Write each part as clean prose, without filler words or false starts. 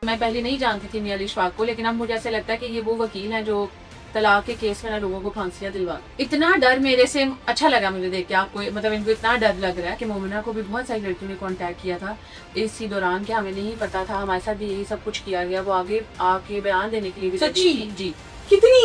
मैं पहले नहीं जानती थी मियां अली इशफाक को, लेकिन अब मुझे ऐसा लगता है कि ये वो वकील हैं जो तलाक के केस में ना लोगों को फांसियां दिलवा। इतना डर मेरे से अच्छा लगा मुझे देख के, आपको मतलब इनको इतना डर लग रहा है कि मोमिना को भी बहुत सारी लड़कियों ने कांटेक्ट किया था इसी दौरान, कि हमें नहीं पता था, हमारे साथ भी यही सब कुछ किया गया। वो आगे आके बयान देने के लिए भी सच्ची? जी। कितनी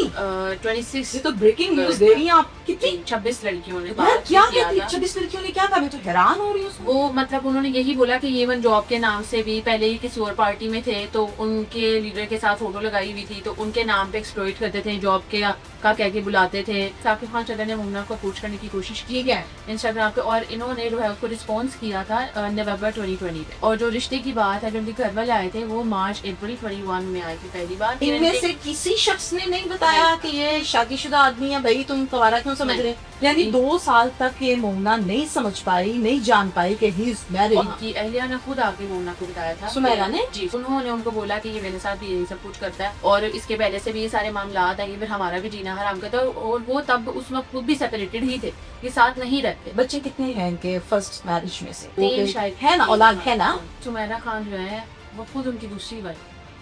26 ये तो ब्रेकिंग न्यूज दे रही हैं आप। कितनी 26 लड़कियों ने यार क्या किया कहती था। 26 लड़कियों ने क्या कहा? मैं तो हैरान हो रही हूँ। वो मतलब उन्होंने यही बोला कि ये वन जॉब के नाम से भी पहले ही किसी और पार्टी में थे, तो उनके लीडर के साथ फोटो लगाई हुई थी, तो उनके नाम पे एक्सप्लॉइट करते थे, जॉब के का कह के बुलाते थे। साकिब खान चड्ढा ने मोमिना को अप्रोच करने की कोशिश की है इंस्टाग्राम पे, और इन्होंने जो है उसको रिस्पॉन्स किया था नवंबर 2020 पे। और जो रिश्ते की बात है, जो उनके घर वाले आए थे, वो मार्च अप्रैल 21 में आए थे पहली बार। इनमें से किसी शख्स ने नहीं बताया कि ये शादीशुदा आदमी है, भाई तुम कवारा क्यों समझ रहे? यानी 2 साल तक ये मोमिना नहीं समझ पाई, नहीं जान पाई कि ही इज मैरिड। उनकी अहलिया ने खुद आके मोमिना को बताया था, सुमैरा ने जी। उन्होंने उनको बोला कि ये मेरे साथ भी यही सब कुछ करता है, और इसके पहले से भी ये सारे मामला आए, फिर हमारा भी जीना हराम करता है, और वो तब उस वक्त खुद भी सेपरेटेड ही थे, ये साथ नहीं रहते। बच्चे कितने हैं इनके फर्स्ट मैरिज में से? 3 शायद है ना, औलाद है ना? सुमैरा खान जो है वो खुद उनकी दूसरी वाइफ,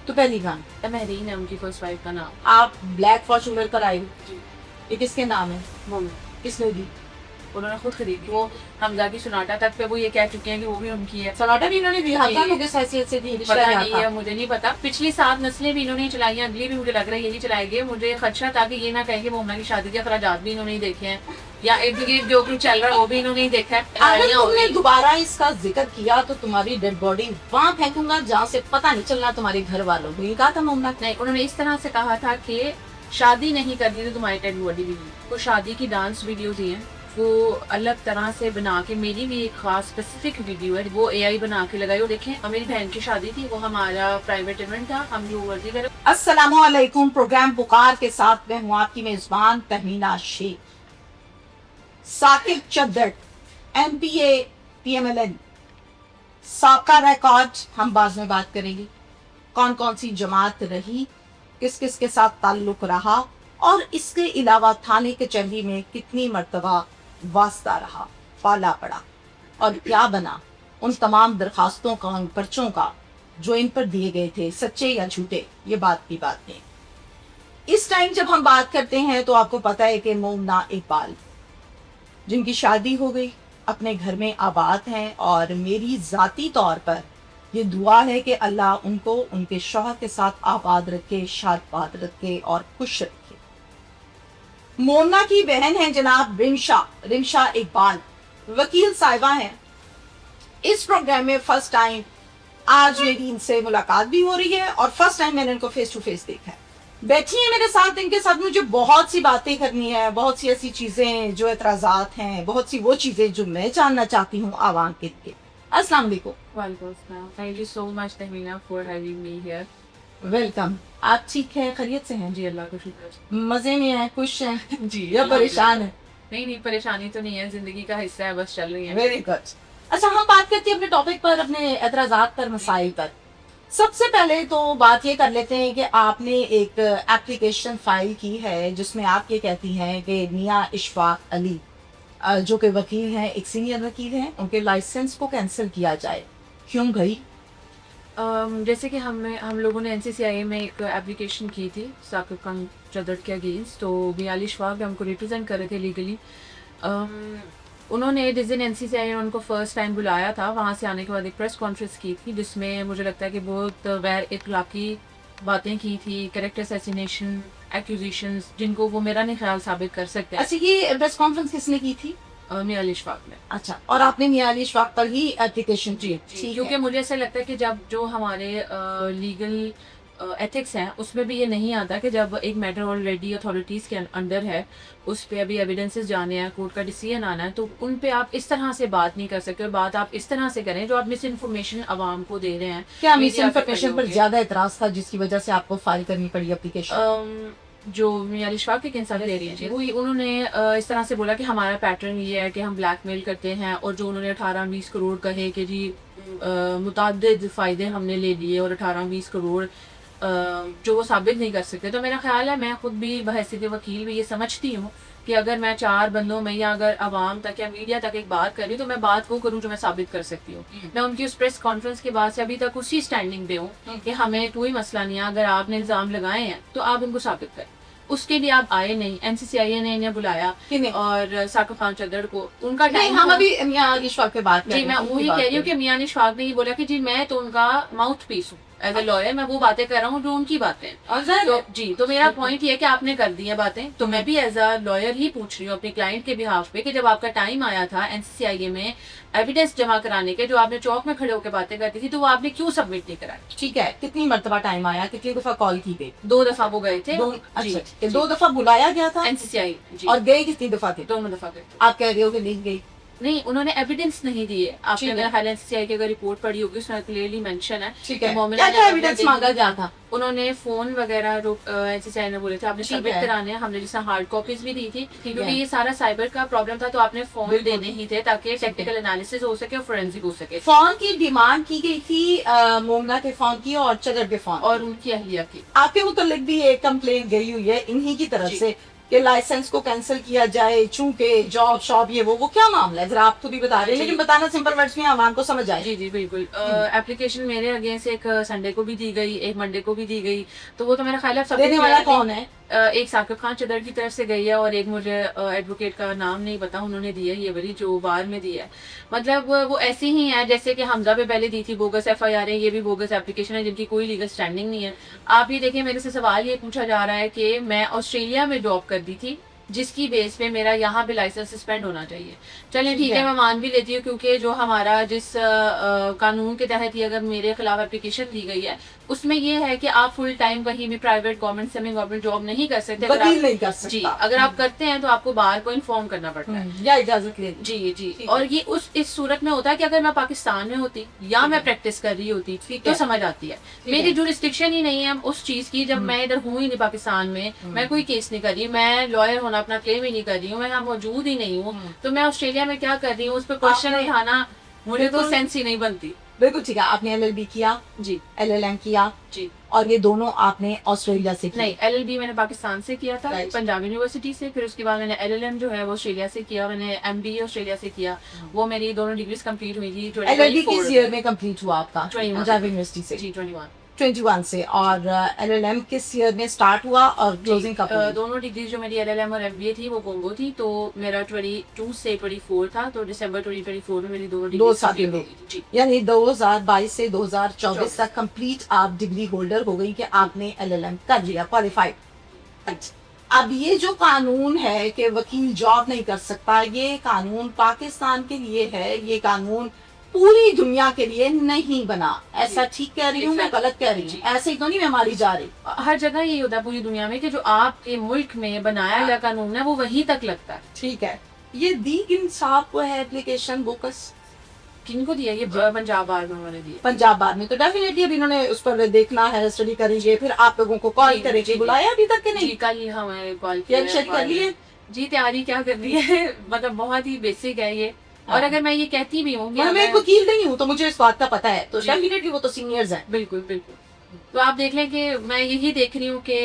तो पहली खान महरीन है उनकी फर्स्ट वाइफ का नाम। आप ब्लैक फॉर्च्यूनर पर आई, ये किसके नाम है? मोमिना किसने दी? उन्होंने खुद खरीदी। वो हमजा की सोनाटा तक पे वो ये कह चुके हैं कि वो भी उनकी है। सोनाटा भी इन्होंने दिया था, किस हैसियत से दी? पता नहीं है, मुझे नहीं पता। पिछली 7 नस्लें भी इन्होंने चलाई हैं, अगली भी मुझे लग रहा है यही चलाएंगे। मुझे खदशा था कि ये ना कहेंगे मोमिना की शादी के अखराजात भी इन्होंने ही देखे हैं, या इर्द गिर्द जो कुछ चल रहा है वो भी इन्होंने ही देखा है। अगर तुमने दोबारा इसका जिक्र किया तो तुम्हारी डेड बॉडी वहाँ फेंकूंगा जहाँ से पता नहीं चलना तुम्हारे घर वालों को। ये कहा था मोमिना? नहीं, उन्होंने इस तरह से कहा था कि शादी नहीं करनी तो तुम्हारी डेड बॉडी भी नहीं। वो शादी की डांस वीडियोज हैं, वो अलग तरह से बना के, मेरी भी एक खास स्पेसिफिक वीडियो है, वो AI बना के लगाई। और देखें, मेरी बहन की शादी थी, वो हमारा प्राइवेट इवेंट था, हम जो वर्दी करें। अस्सलामुअलैकुम। प्रोग्राम पुकार के साथ मैं हूँ आपकी मेजबान तहमीना शेख। साकिब चद्दड़ MPA PMLN साका रिकॉर्ड हम बाद में बात करेंगे। कौन कौन सी जमात रही, किस किस के साथ ताल्लुक रहा, और इसके अलावा थाने कचहरी में कितनी मर्तबा वास्ता रहा, पाला पड़ा, और क्या बना उन तमाम दरखास्तों का, उन पर्चों का जो इन पर दिए गए थे, सच्चे या झूठे, ये बात की बात नहीं। इस टाइम जब हम बात करते हैं तो आपको पता है कि मोमिना इकबाल जिनकी शादी हो गई, अपने घर में आबाद हैं, और मेरी जाती तौर पर ये दुआ है कि अल्लाह उनको उनके शौहर के साथ आबाद रखे, शादबाद रखे और खुश रखे। मोमिना की बहन है जनाब रिमशा इकबाल, वकील साहिबा हैं। इस प्रोग्राम में फर्स्ट टाइम आज मेरी इनसे मुलाकात भी हो रही है, और फर्स्ट टाइम मैंने इनको फेस टू फेस देखा है। बैठी है मेरे साथ, इनके साथ मुझे बहुत सी बातें करनी है, बहुत सी ऐसी चीजें जो एतराजात हैं, बहुत सी वो चीजें जो मैं जानना चाहती हूँ आवाम के लिए। अस्सलाम वालेकुम। वालेकुम अस्सलाम। Thank you so much Tahmina for having me here. Welcome. आप ठीक है, खैरियत से हैं? जी, अल्लाह का शुक्र। मजे में हैं, खुश हैं जी, या परेशान है? नहीं, परेशानी तो नहीं है, जिंदगी का हिस्सा है, बस चल रही है। Very good. अच्छा, हम बात करते हैं अपने टॉपिक पर, अपने एतराजात पर, मसाइल पर। सबसे पहले तो बात ये कर लेते हैं कि आपने एक एप्लीकेशन फाइल की है जिसमें आप ये कहती हैं कि मियां इशफाक अली जो कि वकील हैं, एक सीनियर वकील हैं, उनके लाइसेंस को कैंसिल किया जाए। क्यों गई? जैसे कि हम लोगों ने NCCI में एक एप्लीकेशन की थी साकिब खान चद्दड़ के अगेंस्ट, तो मियां अली इशफाक हमको रिप्रेजेंट कर रहे थे लीगली। उन्होंने जिस दिन NCCI ने उनको फर्स्ट टाइम बुलाया था, वहाँ से आने के बाद एक प्रेस कॉन्फ्रेंस की थी, जिसमें मुझे लगता है कि बहुत गैर इखलाकी बातें की थी, कैरेक्टर असैसिनेशन, एक्यूजेशंस, जिनको वो मेरा नहीं ख्याल साबित कर सकते। अच्छा, ये प्रेस कॉन्फ्रेंस किसने की थी? मियां अली इशफाक ने। अच्छा, और आपने मियां अली इशफाक पर ही एप्लीकेशन की? क्योंकि मुझे ऐसा लगता है कि जब जो हमारे लीगल एथिक्स हैं, उसमें भी ये नहीं आता कि जब एक मैटर ऑलरेडी अथॉरिटीज़ के अंडर है, उस पे अभी एविडेंसेस जाने हैं, कोर्ट का डिसीजन आना है, तो उन पे आप इस तरह से बात नहीं कर सकते। और बात आप इस तरह से करें जो आप मिस इन्फॉर्मेशन आवाम को दे रहे हैं। क्या मिस इन्फॉर्मेशन पर ज्यादा एतराज था जिसकी वजह से आपको फाइल करनी पड़ी एप्लीकेशन? जो मियां अली इशफाक के इंसान ले रही है, वो उन्होंने इस तरह से बोला कि हमारा पैटर्न ये है कि हम ब्लैकमेल करते हैं, और जो उन्होंने 18-20 करोड़ कहे कि जी मुताद्दिद फ़ायदे हमने ले लिए, और 18-20 करोड़ जो वो साबित नहीं कर सकते। तो मेरा ख्याल है, मैं खुद भी बहैसियत वकील भी ये समझती हूँ कि अगर मैं 4 बंदों में या अगर आवाम तक या मीडिया तक एक बात कर रही हूँ तो मैं बात वो करूँ जो मैं साबित कर सकती हूँ। मैं उनकी उस प्रेस कॉन्फ्रेंस के बाद से अभी तक उसी स्टैंडिंग पे हूँ कि हमें कोई मसला नहीं है, अगर आपने इल्ज़ाम लगाए हैं तो आप इनको साबित करें। उसके लिए आप आए नहीं, एनसीसीआईए ने इन्हें बुलाया और साकिब खान चद्दर को उनका नहीं, हम अभी मियां इशफाक पे बात कर रहे जी, हैं, मैं वही कह रही हूँ कि मियां इशफाक ने ये बोला कि जी मैं तो उनका माउथ पीस हूँ एज ए लॉयर, मैं वो बातें कर रहा हूँ जो उनकी बातें हैं। तो जी, तो मेरा पॉइंट ये है कि आपने कर दी है बातें, तो मैं भी एज अ लॉयर ही पूछ रही हूँ अपने क्लाइंट के बिहाफ पे कि जब आपका टाइम आया था एनसीसीआईए में एविडेंस जमा कराने के, जो आपने चौक में खड़े होकर बातें करती थी, तो वो आपने क्यों सबमिट नहीं कराई? ठीक है, कितनी मर्तबा टाइम आया, कितनी दफा कॉल की गई? 2 दफा वो गए थे। अच्छा, 2 दफा बुलाया गया था एनसीसीआई जी, और गए कितनी दफा थे? 2 दफा गए थे। आप कह रहे हो कि नहीं गई? नहीं, उन्होंने एविडेंस नहीं दी है। आपने ठीक है। अगर हाल एनसीसीआई की अगर रिपोर्ट पढ़ी होगी उसमें क्लियरली मेंशन है। ठीक है, मोमिना क्या ने क्या अपने एविडेंस दिन- मांगा गया था? उन्होंने फोन वगैरह एनसीसीआई ने बोले थे आपने ठीक सबमिट है। कराने हैं, हमने जैसे हार्ड कॉपीज भी दी थी क्योंकि है। ये सारा साइबर का प्रॉब्लम था, तो आपने फोन बिल्कुल। देने ही थे ताकि टेक्निकल एनालिसिस हो सके और फोरेंसिक हो सके, फोन की डिमांड की गई थी, मोमना के फोन की और चदर के फोन और उनकी अहलिया की। आपके मुतल्लिक भी एक कंप्लेंट गई हुई है इन्हीं की तरफ जी। से कि लाइसेंस को कैंसिल किया जाए चूंकि जॉब शॉप ये वो क्या मामला है, जरा आप खुद ही बता रहे हैं, जी। लेकिन बताना सिंपल वर्ड्स में आवाम को समझ आए। जी जी बिल्कुल। एप्लीकेशन मेरे अगेंस्ट एक संडे को भी दी गई, एक मंडे को भी दी गई, तो वो तो मेरा ख्याल है सब देने वाला कौन है? एक साकिब खान चदर की तरफ से गई है और एक मुझे एडवोकेट का नाम नहीं पता, उन्होंने दी है ये वाली जो बार में दी है। मतलब वो ऐसी ही है जैसे कि हमजा पे पहले दी थी बोगस एफआईआर है, ये भी बोगस एप्लीकेशन है जिनकी कोई लीगल स्टैंडिंग नहीं है। आप ये देखिए, मेरे से सवाल ये पूछा जा रहा है कि मैं ऑस्ट्रेलिया में जॉब कर दी थी जिसकी बेस पे मेरा यहाँ पे लाइसेंस सस्पेंड होना चाहिए। चलिए ठीक है, मैं मान भी लेती हूँ क्योंकि जो हमारा जिस कानून के तहत ही अगर मेरे खिलाफ एप्लीकेशन दी गई है उसमें ये है कि आप फुल टाइम कहीं भी private government semi government job नहीं कर सकते। अगर वकील आप- नहीं कर सकता। जी, अगर आप करते हैं तो आपको बाहर को इन्फॉर्म करना पड़ता है। या इजाजत ले जी जी, ठीक और ये इस सूरत में होता है कि अगर मैं पाकिस्तान में होती या मैं प्रैक्टिस कर रही होती तो समझ आती है। मेरी जुरिस्डिक्शन ही नहीं है उस चीज की, जब मैं इधर हूँ ही नहीं पाकिस्तान में, मैं कोई केस नहीं कर रही, मैं लॉयर होना अपना क्लेम ही नहीं कर रही हूँ, मैं यहाँ मौजूद ही नहीं हूँ, तो मैं ऑस्ट्रेलिया में क्या कर रही हूँ उस पर क्वेश्चन उठाना मुझे तो सेंस ही नहीं बनती। बिल्कुल ठीक है, आपने एलएलबी किया, जी एलएलएम किया, जी। और ये दोनों आपने ऑस्ट्रेलिया से किया? नहीं, एलएलबी मैंने पाकिस्तान से किया था, Right. पंजाब यूनिवर्सिटी से, फिर उसके बाद मैंने एलएलएम जो है वो ऑस्ट्रेलिया से किया, मैंने एमबीए ऑस्ट्रेलिया से किया। वो मेरी दोनों डिग्रीज कंप्लीट हुई थी एलएलबी 2024 किस ईयर में कंप्लीट हुआ आपका? 21 पंजाब यूनिवर्सिटी से जी 21 21 से, और एलएलएम किस ईयर में स्टार्ट हुआ और क्लोजिंग कब हुई? दोनों डिग्री जो मेरी एलएलएम और एमबीए थी वो कोंगो थी, तो मेरा 22 से 24 था, तो दिसंबर 2024 में मेरी दोनों 2 डिग्री साल में जी यानी 2022 से 2024 तक कंप्लीट आप डिग्री होल्डर हो गई कि आपने एलएलएम कर लिया, क्वालिफाइड। अब ये जो कानून है कि वकील जॉब नहीं कर सकता, ये कानून पाकिस्तान के लिए है, ये कानून पूरी दुनिया के लिए नहीं बना, ऐसा ठीक कह रही हूँ मैं, गलत कह रही हूँ? ऐसे ही तो नहीं मैं मारी जा रही। हर जगह यही होता है पूरी दुनिया में कि जो आपके मुल्क में बनाया गया कानून है वो वहीं तक लगता है। ठीक है, ये दी किन साहब को है एप्लीकेशन बोकस? किनको दिया ये? पंजाब बार में उन्होंने दिया। पंजाब बार में, तो डेफिनेटली अभी इन्होंने उस पर देखना है, स्टडी करेंगे, फिर आप लोगों को कॉल जी, करेंगे। जी, बुलाया अभी तक के जी, नहीं? कल ही हमें कॉल तैयारी शेयर कर ली है? जी, तैयारी क्या कर रही है मतलब बहुत ही बेसिक है ये। और अगर मैं ये कहती भी हूँ कि मैं एक अगर- वकील नहीं हूँ तो मुझे इस बात का पता है, तो जी। डेफिनेटली वो तो सीनियर्स हैं। बिल्कुल बिल्कुल। तो आप देख लें कि मैं यही देख रही हूँ कि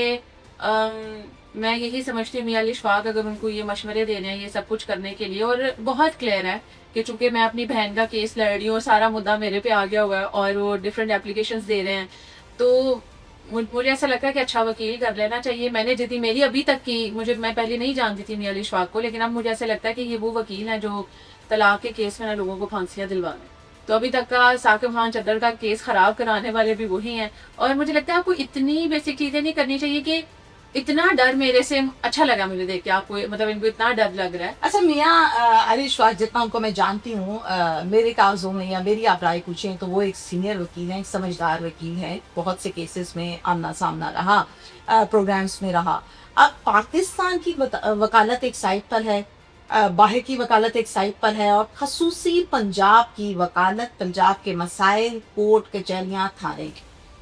मैं यही समझती हूँ मियां इशफाक अगर उनको ये मशवरे दे रहे हैं ये सब कुछ करने के लिए, और बहुत क्लियर है कि चूंकि मैं अपनी बहन का केस लड़ रही हूँ और सारा मुद्दा मेरे पे आ गया हुआ है और वो डिफरेंट एप्लीकेशंस दे रहे हैं, तो मुझे ऐसा लगता है कि अच्छा वकील कर लेना चाहिए। मैंने जितनी मेरी अभी तक की, मैं पहले नहीं जानती थी मियां इशफाक को, लेकिन अब मुझे ऐसा लगता है कि ये वो वकील हैं जो तलाक के केस में ना लोगों को फांसियां दिलवा रहे हैं। तो अभी तक का साकिब खान चद्दर का केस खराब कराने वाले भी वही हैं। और मुझे लगता है आपको इतनी बेसिक चीजें नहीं करनी चाहिए कि इतना डर मेरे से, अच्छा लगा मुझे देख के आपको, मतलब इनको इतना डर लग रहा है। अच्छा, मियां अली इशफाक जितना उनको मैं जानती हूँ, मेरे कागजों में या मेरी आप राय पूछें तो वो एक सीनियर वकील हैं, एक समझदार वकील हैं, बहुत से केसेस में आमना सामना रहा, प्रोग्राम्स में रहा। अब पाकिस्तान की वकालत एक साइड पर है, बाहर की वकालत एक साइड पर है, और खसूसी पंजाब की वकालत, पंजाब के मसाइल, कोर्ट कचहरियाँ, थाने,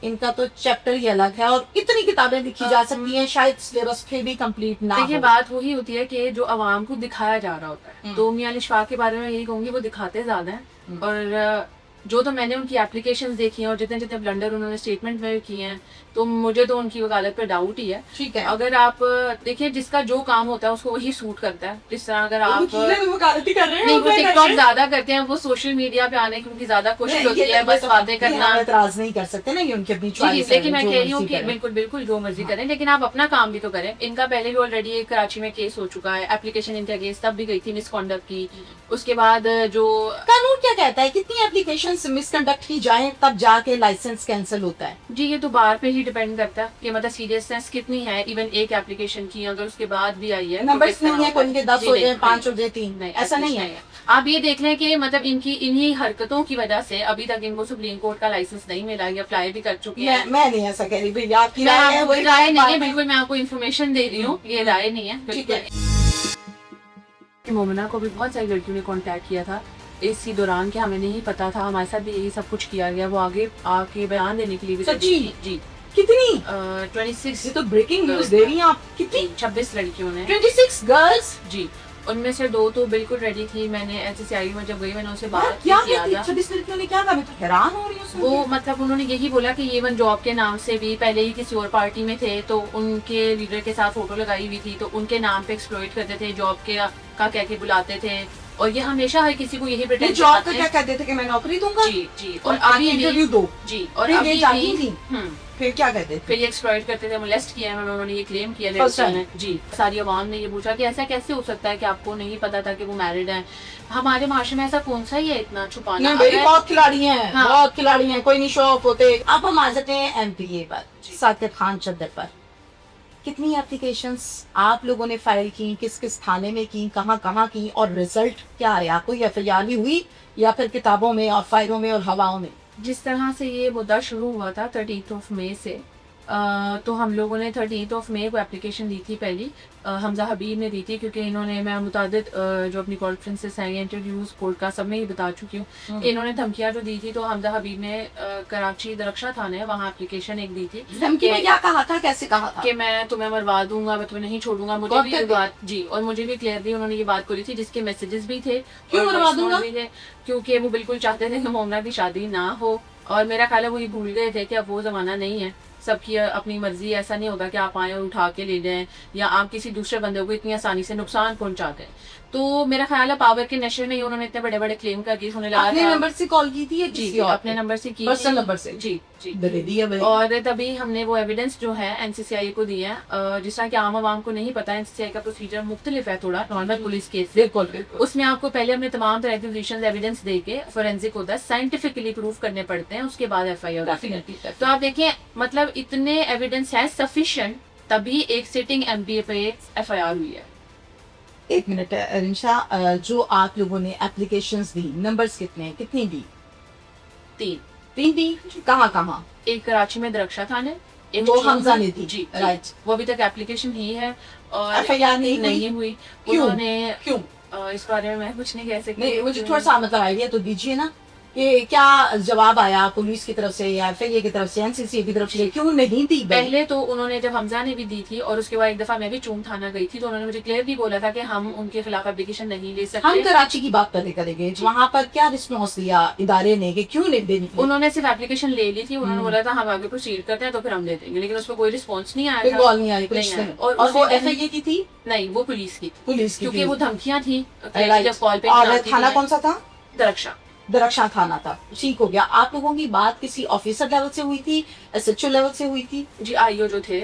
इनका तो चैप्टर ही अलग है। और इतनी किताबें लिखी जा सकती हैं, शायद सिलेबस फिर भी कंप्लीट ना देखिए हो। बात वही होती है कि जो आवाम को दिखाया जा रहा होता है, तो मियां इशफाक के बारे में यही कहूंगी वो दिखाते ज्यादा हैं और जो तो मैंने उनकी एप्लीकेशंस देखी हैं और जितने जितने ब्लंडर उन्होंने स्टेटमेंट में किए हैं, तो मुझे तो उनकी वकालत पर डाउट ही है। ठीक है, अगर आप देखिए जिसका जो काम होता है उसको वही सूट करता है। जिस तरह अगर आप वकालत ही कर रहे हैं, नहीं, वो टिकटॉक ज्यादा करते हैं, वो सोशल मीडिया पे आने की उनकी ज्यादा कोशिश होती है, बस बातें करना। एतराज नहीं कर सकते ना, ये उनकी अपनी जी, चॉइस है, लेकिन मैं जो कह रही हूँ मर्जी कि करें। बिल्कुल बिल्कुल जो मर्जी करें, लेकिन आप अपना काम भी तो करें। इनका पहले भी ऑलरेडी एक कराची में केस हो चुका है, एप्लीकेशन इनके अगेंस्ट तब भी गई थी मिसकॉन्डक्ट की। उसके बाद जो कानून क्या कहता है, कितनी एप्लीकेशन मिसकंडक्ट की जाए तब जाके लाइसेंस कैंसिल होता है? जी, ये तो बार पे ही डिपेंड करता है कि मतलब सीरियसनेस कितनी है। इवन एक एप्लीकेशन की अगर उसके बाद भी आई है, नंबर्स नहीं है, कोई के 10 हो जाए, 5 हो जाए, 3, नहीं, ऐसा नहीं है। आप ये देख लें कि मतलब इनकी इन्हीं हरकतों की वजह से अभी तक इनको सुप्रीम कोर्ट का लाइसेंस नहीं मिला, या अप्लाई भी कर चुके हैं। मैं नहीं ऐसा कह रही भैया, आपकी मैं राय है, आपको वही राय नहीं है, बात बिल्कुल मैं आपको इन्फॉर्मेशन दे रही हूँ, ये राय नहीं है। ठीक है। मोमिना को भी बहुत सारी लड़कियों ने कांटेक्ट किया था इसी दौरान, कि हमें नहीं पता था, हमारे साथ भी यही सब कुछ किया गया। वो आगे आके बयान देने के लिए भी सच्ची? जी कितनी? 26 ये तो ब्रेकिंग न्यूज दे रही हैं आप। कितनी? 26 लड़कियों ने। 26 गर्ल्स? जी, उनमें से 2 तो बिल्कुल रेडी थी। मैंने एचसीआई में जब गई, मैंने उनसे बात क्या किया था। 26 लड़कियों ने क्या कहा? मैं तो हैरान हो रही हूँ सुन वो के। मतलब उन्होंने यही बोला कि ये वन जॉब के नाम से भी पहले ही किसी और पार्टी में थे, तो उनके लीडर के साथ फोटो लगाई हुई थी, तो उनके नाम पे एक्सप्लॉइट करते थे, जॉब के का कह के बुलाते थे। और ये हमेशा हर किसी को यही ये प्रिटेंड जॉब का क्या कहते थे कि मैं नौकरी दूंगा? जी जी। और और आगे अभी भी इंटरव्यू दो। जी, और फिर ये अभी जाती भी थी। फिर क्या कहते थे? फिर ये एक्सप्लॉइट करते थे, मोलेस्ट किया है उन्होंने, ये क्लेम किया First लड़कियों time? ने। जी, सारी अवाम ने ये पूछा कि ऐसा कैसे हो सकता है कि आपको नहीं पता था कि वो मैरिड हैं। हमारे माशरे में ऐसा कौन सा ही है इतना छुपाना? नहीं भाई, बहुत खिलाड़ी हैं, हाँ। बहुत खिलाड़ी हैं, कोई नहीं शो ऑफ होते। अब हम आ जाते हैं एमपीए पर, साकिब खान चद्दर पर। कितनी एप्लीकेशंस आप लोगों ने फाइल की, किस किस थाने में की, कहाँ की, और रिजल्ट क्या आया? कोई एफआईआर भी हुई या फिर किताबों में और फाइलों में और हवाओं में? जिस तरह से ये मुद्दा शुरू हुआ था 30 मई से, तो हम लोगों ने 30 मई को एप्लीकेशन दी थी पहली। हमजा हबीब ने दी थी, क्योंकि इन्होंने, मैं मुतादिद जो अपनी कॉन्फ्रेंसेस हैं, इंटरव्यूज कोर्ट का सब में ही बता चुकी हूँ, इन्होंने धमकियाँ जो दी थी, तो हमजा हबीब ने कराची दरख्शा थाना है, वहाँ एप्लीकेशन एक दी थी। धमकी में क्या कहा था, कैसे कहा था? कि मैं तुम्हें मरवा दूंगा, मैं तुम्हें नहीं छोड़ूंगा। मुझे भी ये बात, जी, और मुझे भी क्लियरली उन्होंने ये बात करी थी, जिसके मैसेजेस भी थे। क्यों और मरवा voice दूंगा? note भी थे, क्योंकि वो बिल्कुल चाहते थे कि मोमना की शादी ना हो। और मेरा ख्याल है वो ये भूल गए थे कि अब वो जमाना नहीं है, सबकी अपनी मर्जी। ऐसा नहीं होता कि आप आए और उठा के ले जाएं, या आप किसी दूसरे बंदे को इतनी आसानी से नुकसान पहुंचाते हैं। तो मेरा ख्याल है पावर के नशे में ही उन्होंने इतने बड़े बड़े क्लेम कर दिए। उन्होंने अपने नंबर से कॉल की थी या जी, किसी और अपने नंबर से की, पर्सनल नंबर से? जी जी। दे दिया भाई। और तभी हमने वो एविडेंस जो है एनसीसीआई को दिया है। जिस तरह कि आम आवाम को नहीं पता, एनसीसीआई का प्रोसीजर मुख्तलिफ है थोड़ा नॉर्मल पुलिस केस से। बिल्कुल बिल्कुल। उसमें आपको पहले अपने तमाम तरह के पोजीशंस एविडेंस देके फोरेंसिक होता है, साइंटिफिकली प्रूव करने पड़ते हैं, उसके बाद एफआईआर होती है। तो आप देखें, मतलब इतने एविडेंस है सफिशिएंट, तभी एक सिटिंग एमपीए पे एफआईआर हुई है। एक मिनट रिंशा, जो आप लोगों ने एप्लीकेशंस दी, नंबर्स कितने हैं, कितनी दी? 3 दी। कहाँ? एक कराची में दरख्शा थाने, एक वो हमजा ने दी। जी, राइट। वो अभी तक एप्लीकेशन ही है और एफआईआर नहीं हुई। क्यों? उन्होंने क्यों? इस बारे में मैं कुछ नहीं कह सकती। नहीं, मुझे थोड़ा सा मतलब आइडिया तो दीजिए ना, कि क्या जवाब आया पुलिस की तरफ से या एफआईए की तरफ से, एनसीसी की तरफ से, क्यों नहीं दी? पहले तो उन्होंने, जब हमजा ने भी दी थी और उसके बाद एक दफा मैं भी चूम थाना गई थी, तो उन्होंने मुझे क्लियरली बोला था कि हम उनके खिलाफ एप्लीकेशन नहीं ले सकते। हम कराची की बात पहले करेंगे, वहाँ पर क्या रिस्पॉन्स दिया इदारे ने कि क्यों नहीं देनी? उन्होंने सिर्फ एप्लीकेशन ले ली थी, उन्होंने बोला था हम आगे प्रोसीड करते हैं तो फिर हम दे देंगे, लेकिन उसमें कोई रिस्पॉन्स नहीं आया कोई था। कॉल नहीं आई, कुछ नहीं आया। नहीं। और और वो उसी दिन- एफआईए की थी? नहीं, वो पुलिस की थी, पुलिस की क्योंकि थी। वो धमकियां थी। राइट। जब कॉल पे और आती थाना थी- कौन सा था? दरख्शा थाना था। ठीक हो गया। आप लोगों की बात किसी ऑफिसर लेवल से हुई थी, एसएचओ लेवल से हुई थी? जी, आईओ जो थे,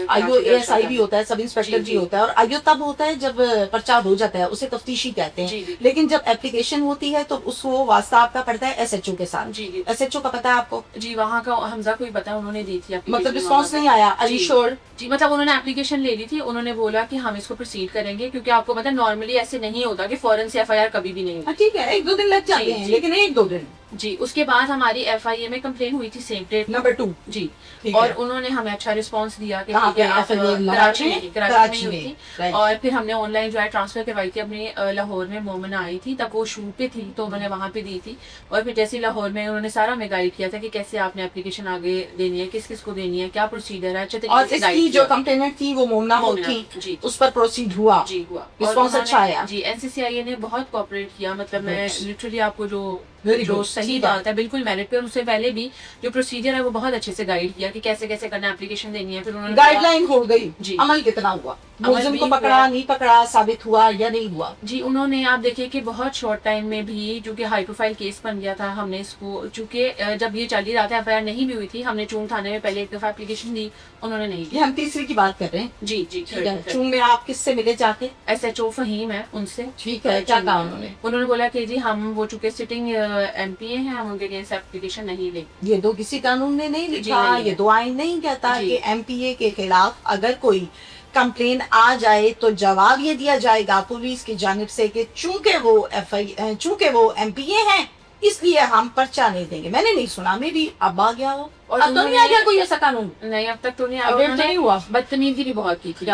आईओ एएसआई भी होता है, सब इंस्पेक्टर जी, भी जी। होता है, और आईओ तब होता है जब पर्चा हो जाता है, उसे तफ्तीशी कहते जी, हैं। जी। लेकिन जब एप्लीकेशन होती है तो उसको वास्ता आपका पड़ता है एसएचओ के साथ। जी, जी। एसएचओ का पता है आपको? जी, वहाँ का हमजा को ही पता है, उन्होंने दी थी application मतलब रिस्पॉन्स वहाँ नहीं आया? पे। आर यू जी। श्योर? जी, मतलब उन्होंने एप्लीकेशन ले ली थी, उन्होंने बोला कि हम इसको प्रोसीड करेंगे, क्योंकि आपको पता है नॉर्मली ऐसे नहीं होता कि फौरन से एफआईआर कभी भी नहीं होती। ठीक है, 1-2 दिन लग जाते जी, हैं, जी। लेकिन 1-2 दिन। जी, उसके बाद हमारी एफआईए में कंप्लेन हुई थी सेम डेट। नंबर 2। जी, ठीक और है। उन्होंने हमें अच्छा रिस्पांस दिया कि कहाँ ठीक है, पे? आप FIA कराची में कराची ही हुई में, थी। राइट। और फिर हमने ऑनलाइन जो है ट्रांसफर करवाई थी अपनी लाहौर में। मोमिना आई थी तब, वो शूट पे थी, तो उन्होंने वहाँ पे दी थी। और फिर जैसे लाहौर में उन्होंने सारा हमें गाइड किया था कि कैसे आपने एप्लीकेशन आगे देनी है, किस किस को देनी है, क्या प्रोसीजर है, अच्छे और तरीके से इसकी guide जो किया। कंप्लेनेंट थी वो मोमना मोमिना, थी, जी। उस पर प्रोसीड हुआ? जी, हुआ। रिस्पॉन्स और अच्छा उन्होंने- आया? जी, एनसीसीआई ने बहुत कोऑपरेट किया। मतलब मैं Good. लिटरली आपको जो Very जो good. सही ठीक है। बात है, बिल्कुल मेरिट पे। और उससे पहले भी जो प्रोसीजर है वो बहुत अच्छे से गाइड किया कि कैसे कैसे करना, एप्लीकेशन देनी है। फिर उन्होंने गाइडलाइन हो गई, जी। अमल कितना हुआ, मुलजिम भी को हुआ। पकड़ा नहीं पकड़ा, साबित हुआ या नहीं हुआ? जी, उन्होंने, आप देखिए कि बहुत शॉर्ट टाइम में भी, जो कि हाई प्रोफाइल केस बन गया था, हमने इसको, चूंकि जब ये चल ही रहा था, एफआईआर नहीं भी हुई थी, हमने चूंग थाने में पहले एक दफा एप्लीकेशन दी, उन्होंने नहीं दी। ये हम तीसरी की बात कर रहे हैं। जी जी, ठीक है, चूंग में आप किससे मिले जाके? SHO फहीम है, उनसे। ठीक है, क्या कहा उन्होंने? उन्होंने बोला कि जी हम वो चूंकि सिटिंग MPA हैं, हम उनके अगेंस्ट एप्लीकेशन नहीं लेंगे। ये तो किसी कानून ने नहीं जी, लिखा, नहीं ये है। तो आइन नहीं कहता जी। कि MPA के खिलाफ अगर कोई कंप्लेन आ जाए तो जवाब ये दिया जाएगा पुलिस की जानिब से कि चूंकि वो MPA हैं इसलिए हम पर्चा नहीं देंगे। मैंने नहीं सुना, में भी अब आ गया हो, और अब तो नहीं आ गया कोई ऐसा कानून? नहीं, अब तक तो नहीं अपडेट तो नहीं हुआ। बदतमीजी भी बहुत की थी।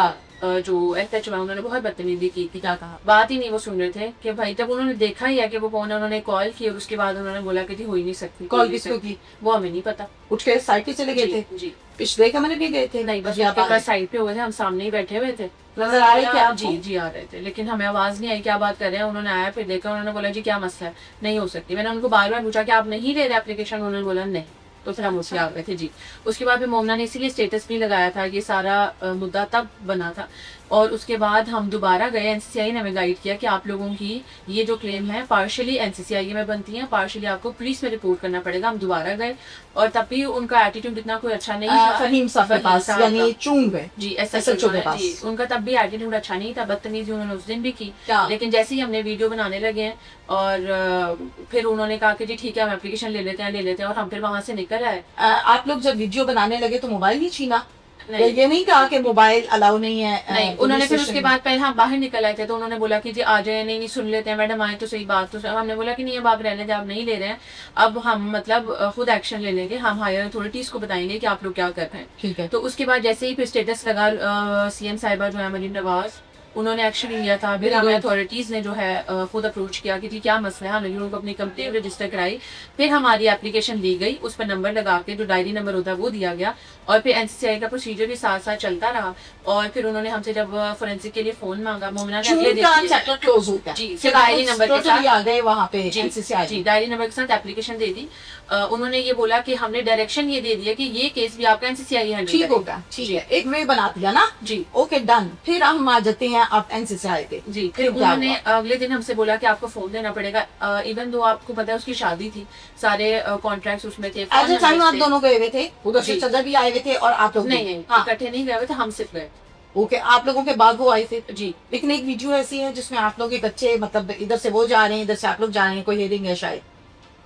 जो SHO है, उन्होंने बहुत बदतमीजी की थी। क्या कहा, बात ही नहीं वो सुन रहे थे कि भाई, जब उन्होंने देखा ही है कि वो कौन है, उन्होंने कॉल की और उसके बाद उन्होंने बोला कि जी हो ही नहीं सकती। कॉल किसको की? वो हमें नहीं पता। उठ के साइड पे चले गए जी, थे? जी। पिछले कमरे में गए थे? नहीं, बस या उसके बाहर? पास साइड पे हुए थे, हम सामने ही बैठे हुए थे। नजर आ रहे थे आपको? जी जी, आ रहे थे, लेकिन हमें आवाज नहीं आई क्या बात कर रहे हैं। उन्होंने आया, फिर देखा, उन्होंने बोला जी क्या मसला है, नहीं हो सकती। मैंने उनको बार बार पूछा कि आप नहीं ले रहे एप्लीकेशन, उन्होंने बोला नहीं। तो फिर हम उससे आ गए थे जी। उसके बाद फिर मोमना ने इसीलिए स्टेटस भी लगाया था, ये सारा मुद्दा तब बना था। और उसके बाद हम दोबारा गए, NCCI ने हमें गाइड किया कि आप लोगों की ये जो क्लेम है पार्शियली NCCI में बनती है, पार्शियली आपको पुलिस में रिपोर्ट करना पड़ेगा। हम दोबारा गए और तब भी उनका एटीट्यूड इतना कोई अच्छा नहीं था। फहीम साहब के पास, साहब यानी का। चूंग में जी, SHO के पास। जी, उनका तब भी एटीट्यूड अच्छा नहीं था, बदतमीजी उन्होंने उस दिन भी की। क्या? लेकिन जैसे ही हमने वीडियो बनाने लगे हैं और फिर उन्होंने कहा कि जी ठीक है, हम एप्लीकेशन ले लेते हैं, और हम फिर वहां से निकल आए। आप लोग जब वीडियो बनाने लगे तो मोबाइल नहीं छीना? नहीं। ये नहीं कहा कि मोबाइल अलाउ नहीं है? नहीं, उन्होंने फिर उसके बाद पहले हम बाहर निकल आए थे तो उन्होंने बोला कि जी आ जाए, नहीं नहीं सुन लेते हैं मैडम, आए तो सही बात। तो हमने बोला कि नहीं, अब आप रहने दें, आप नहीं ले रहे हैं, अब हम मतलब खुद एक्शन ले लेंगे, हम हायर अथॉरिटीज को बताएंगे कि आप लोग क्या कर रहे हैं। ठीक है। तो उसके बाद जैसे ही फिर स्टेटस लगा, CM साहिबा जो है मरीम नवाज, उन्होंने एक्शन लिया था। फिर हमें अथॉरिटीज ने जो है खुद अप्रोच किया कि जी क्या मसला है। हमने उनको अपनी कंप्लेंट रजिस्टर कराई, फिर हमारी एप्लीकेशन दी गई, उस पर नंबर लगा के जो डायरी नंबर होता है वो दिया गया, और फिर NCCI का प्रोसीजर भी साथ साथ चलता रहा। और फिर उन्होंने हमसे जब फोरेंसिक के लिए फोन मांगा, मोमिना ने अगले दिन चैप्टर क्लोज होता है जी, फिर डायरी नंबर के साथ आ गए वहाँ पे जी, NCCI। जी, डायरी नंबर के साथ एप्लीकेशन दे दी। उन्होंने ये बोला कि हमने डायरेक्शन ये दे दिया कि ये केस भी आपका NCCI हैंडल ठीक करेगा। होगा, ठीक है, एक वे बना दिया ना जी। Okay done. फिर हम आ जाते हैं अब NCCI पे। जी, फिर क्या उन्होंने हुआ? अगले दिन हमसे बोला कि आपको फोन देना पड़ेगा। इवन दो आपको पता है उसकी शादी थी, सारे कॉन्ट्रैक्ट्स उसमें थे। एट द टाइम आप दोनों गए हुए थे, उधर से जी। चदर भी आए हुए थे और आप लोग भी? नहीं, हाँ। इकट्ठे नहीं गए हुए थे, हम सिर्फ गए। ओके, आप लोगों के बाद वो आए थे? जी। लेकिन एक वीडियो ऐसी है जिसमें आप लोग के बच्चे, मतलब इधर से वो जा रहे हैं, इधर से आप लोग जा रहे हैं, कोई हेडिंग है शायद,